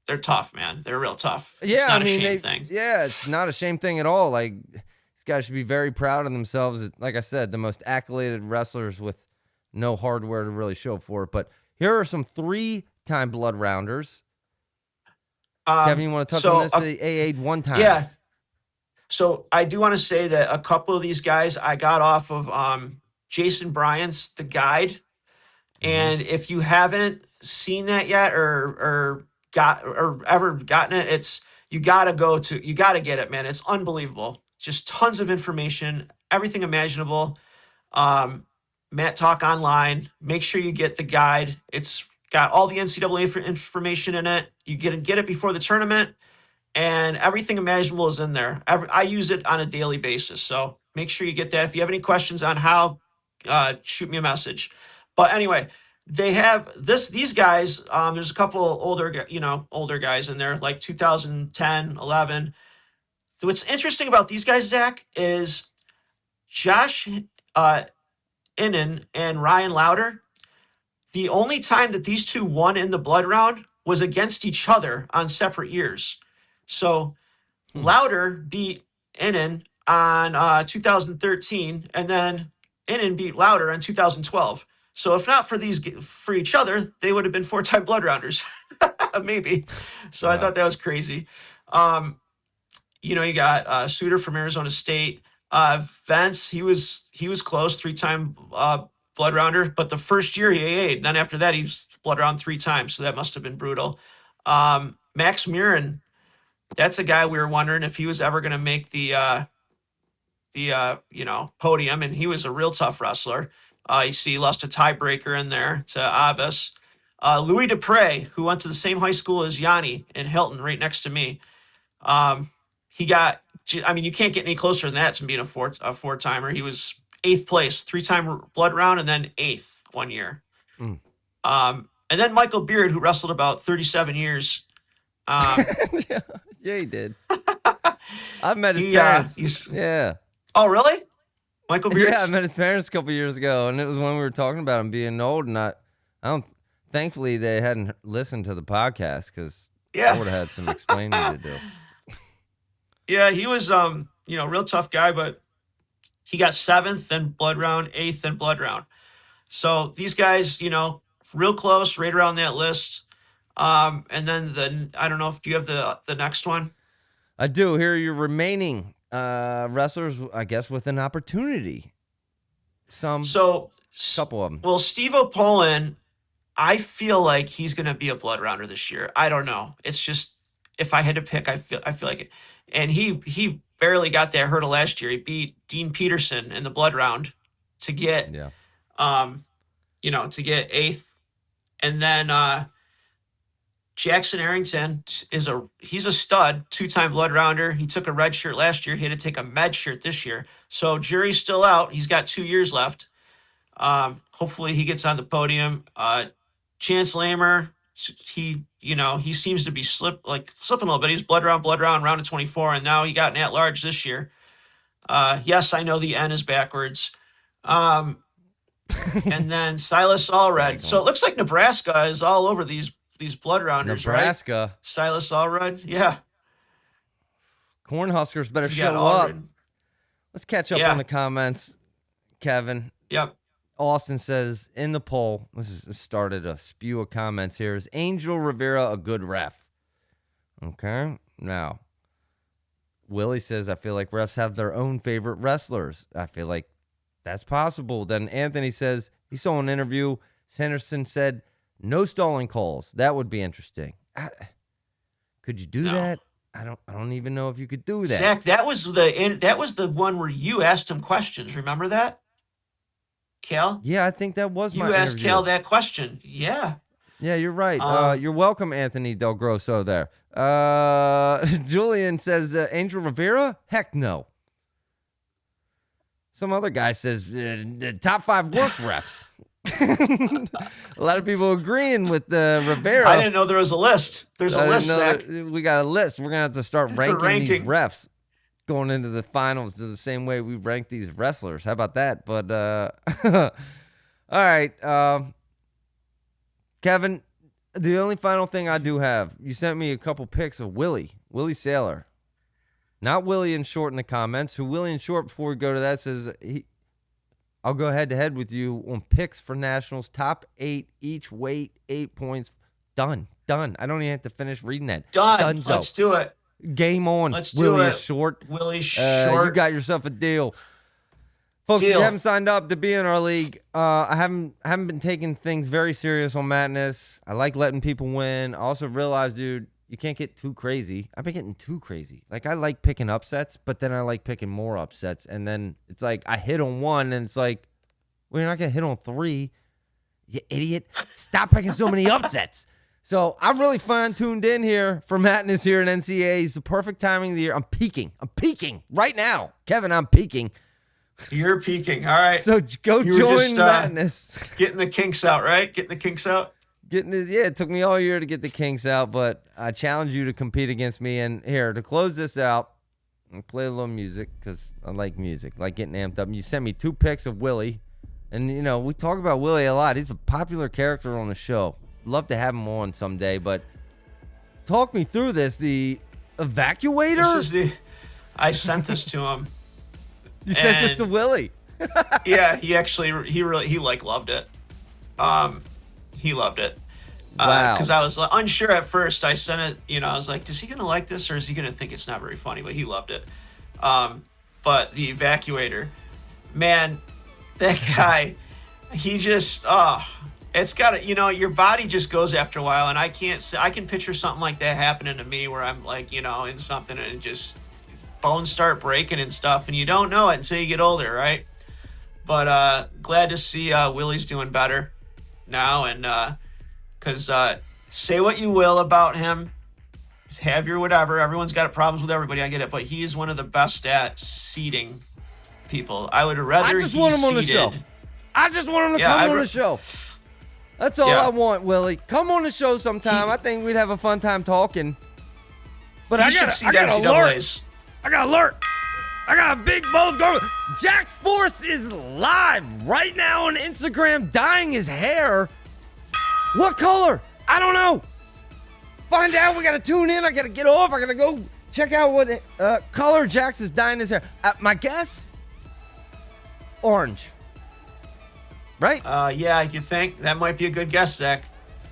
they're tough, man. They're real tough. Yeah, it's not a shame thing. Yeah, it's not a shame thing at all. Like, these These guys should be very proud of themselves. Like I said, the most accoladed wrestlers with no hardware to really show for it. But here are some 3-time blood rounders. Kevin, you want to touch on this? AA one time. Yeah. So I do want to say that a couple of these guys I got off of Jason Bryant's The Guide. And if you haven't seen that yet or ever gotten it, you gotta get it, man. It's unbelievable. Just tons of information, everything imaginable. Matt Talk Online. Make sure you get The Guide. It's got all the NCAA information in it. You get it before the tournament, and everything imaginable is in there. I use it on a daily basis, so make sure you get that. If you have any questions on how, shoot me a message. But anyway, they have these guys. There's a couple older guys in there, like 2010, 11. So what's interesting about these guys, Zach, is Josh Innen and Ryan Lauder. The only time that these two won in the blood round was against each other on separate years. So Lauder beat Innen on 2013, and then Innen beat Lauder in 2012. So if not for each other, they would have been 4-time blood rounders, maybe. So wow. I thought that was crazy. You got Suter from Arizona State. Vance, he was close, 3-time blood rounder, but the first year he AA'd. Then after that, he's blood round 3 times, so that must have been brutal. Max Murin, that's a guy we were wondering if he was ever going to make the podium, and he was a real tough wrestler. You see, he lost a tiebreaker in there to Abbas. Louis Dupre, who went to the same high school as Yanni in Hilton, right next to me. You can't get any closer than that to being a four-timer. He was 8th place, 3-time blood round, and then 8th one year. And then Michael Beard, who wrestled about 37 years. Yeah, he did. I've met his parents. Yeah. Oh, really? Michael Beard? Yeah, I met his parents a couple years ago, and it was when we were talking about him being old, and I don't. Thankfully, they hadn't listened to the podcast because I would have had some explaining to do. Yeah, he was real tough guy, but he got 7th in blood round, 8th in blood round. So these guys, real close, right around that list. And then I don't know if do you have the next one? I do. Here are your remaining wrestlers, I guess, with an opportunity. Couple of them. Well, Steve O'Pollin, I feel like he's going to be a blood rounder this year. I don't know. It's just, if I had to pick, I feel like it. And he barely got that hurdle last year. He beat Dean Peterson in the blood round to get, to get 8th. And then Jackson Arrington he's a stud, 2-time blood rounder. He took a red shirt last year. He had to take a med shirt this year. So jury's still out. He's got 2 years left. Hopefully he gets on the podium. Chance Lamer, he seems to be slipping a little bit. He's blood round, round of 24, and now he got an at-large this year. Yes, I know the N is backwards. And then Silas Allred. So it looks like Nebraska is all over these blood rounders, Nebraska. Right? Silas Allred, yeah. Cornhuskers better show up. Let's catch up on the comments, Kevin. Yep. Austin says, in the poll, this started a spew of comments here. Is Angel Rivera a good ref? Okay. Now, Willie says, I feel like refs have their own favorite wrestlers. I feel like that's possible. Then Anthony says, he saw an interview. Henderson said, no stalling calls. That would be interesting. Could you do that? I don't even know if you could do that. Zach, that was the one where you asked him questions. Remember that? Cal? Yeah, I think that was my interview. You asked Cal that question. Yeah. Yeah, you're right. You're welcome, Anthony Del Grosso there. Julian says, Angel Rivera? Heck no. Some other guy says, the top 5 worst refs. A lot of people agreeing with Rivera. I didn't know there was a list. There's a list, Zach. We got a list. We're going to have to start ranking these refs going into the finals the same way we rank these wrestlers. How about that? But, all right. Kevin, the only final thing I do have, you sent me a couple pics of Willie Saylor. Not Willie and Short in the comments. Who Willie and Short, before we go to that, says I'll go head to head with you on picks for Nationals. Top 8 each weight, 8 points. Done. I don't even have to finish reading that. Done. Dunzo. Let's do it. Game on. Let's do Willie it. Short. Willie Short. You got yourself a deal. Folks, if you haven't signed up to be in our league, I haven't been taking things very serious on Madness. I like letting people win. I also realized, dude, you can't get too crazy. I've been getting too crazy. Like, I like picking upsets, but then I like picking more upsets. And then it's like I hit on one, and it's like, well, you're not going to hit on 3. You idiot. Stop picking so many upsets. So I'm really fine-tuned in here for Madness here in NCAA. It's the perfect timing of the year. I'm peaking right now. Kevin, I'm peaking. You're peaking. All right. So go join Madness. Getting the kinks out, right? Getting the kinks out. It took me all year to get the kinks out, but I challenge you to compete against me. And here, to close this out, I'll play a little music because I like music, like getting amped up. And you sent me 2 pics of Willie. And, you know, we talk about Willie a lot. He's a popular character on the show. Love to have him on someday, but talk me through this. The evacuator? I sent this to him. You sent this to Willie? Yeah, he loved it. He loved it. Wow. Because I was unsure at first. I sent it, you know, I was like, is he going to like this or is he going to think it's not very funny? But he loved it. But the evacuator, man, that guy, he just, it's got to, you know, your body just goes after a while. And I can picture something like that happening to me where I'm like, you know, in something and just bones start breaking and stuff. And you don't know it until you get older, right? But glad to see Willie's doing better now. And because say what you will about him, have your whatever. Everyone's got problems with everybody. I get it. But he is one of the best at seeding people. I would rather I just want him on the show. I just want him to come on the show. That's all I want, Willie. Come on the show sometime. I think we'd have a fun time talking. But I got alert. I got alert. I got a big balls going. Jax Force is live right now on Instagram dyeing his hair. What color? I don't know. Find out. We got to tune in. I got to get off. I got to go check out what color Jax is dyeing his hair. My guess? Orange. Right? Yeah, you think? That might be a good guess, Zach.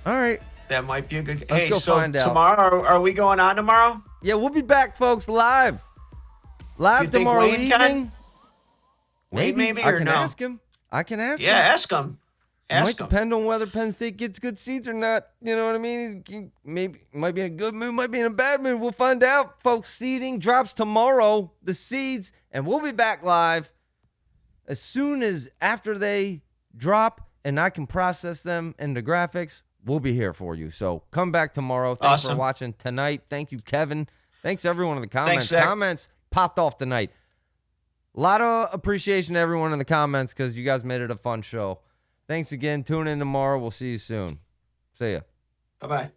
All right. That might be a good guess. Let's go find out. Tomorrow, are we going on tomorrow? Yeah, we'll be back, folks, live. Live tomorrow evening. Maybe I or can no? ask him. I can ask him. Yeah, ask him. Might depend on whether Penn State gets good seeds or not. You know what I mean? He might be in a good mood, might be in a bad mood. We'll find out, folks. Seeding drops tomorrow, the seeds, and we'll be back live as soon as after they drop and I can process them into graphics. We'll be here for you. So come back tomorrow. Thanks for watching tonight. Thank you, Kevin. Thanks everyone in the comments. Thanks, comments popped off tonight. A lot of appreciation to everyone in the comments because you guys made it a fun show. Thanks again. Tune in tomorrow. We'll see you soon. See ya. Bye-bye.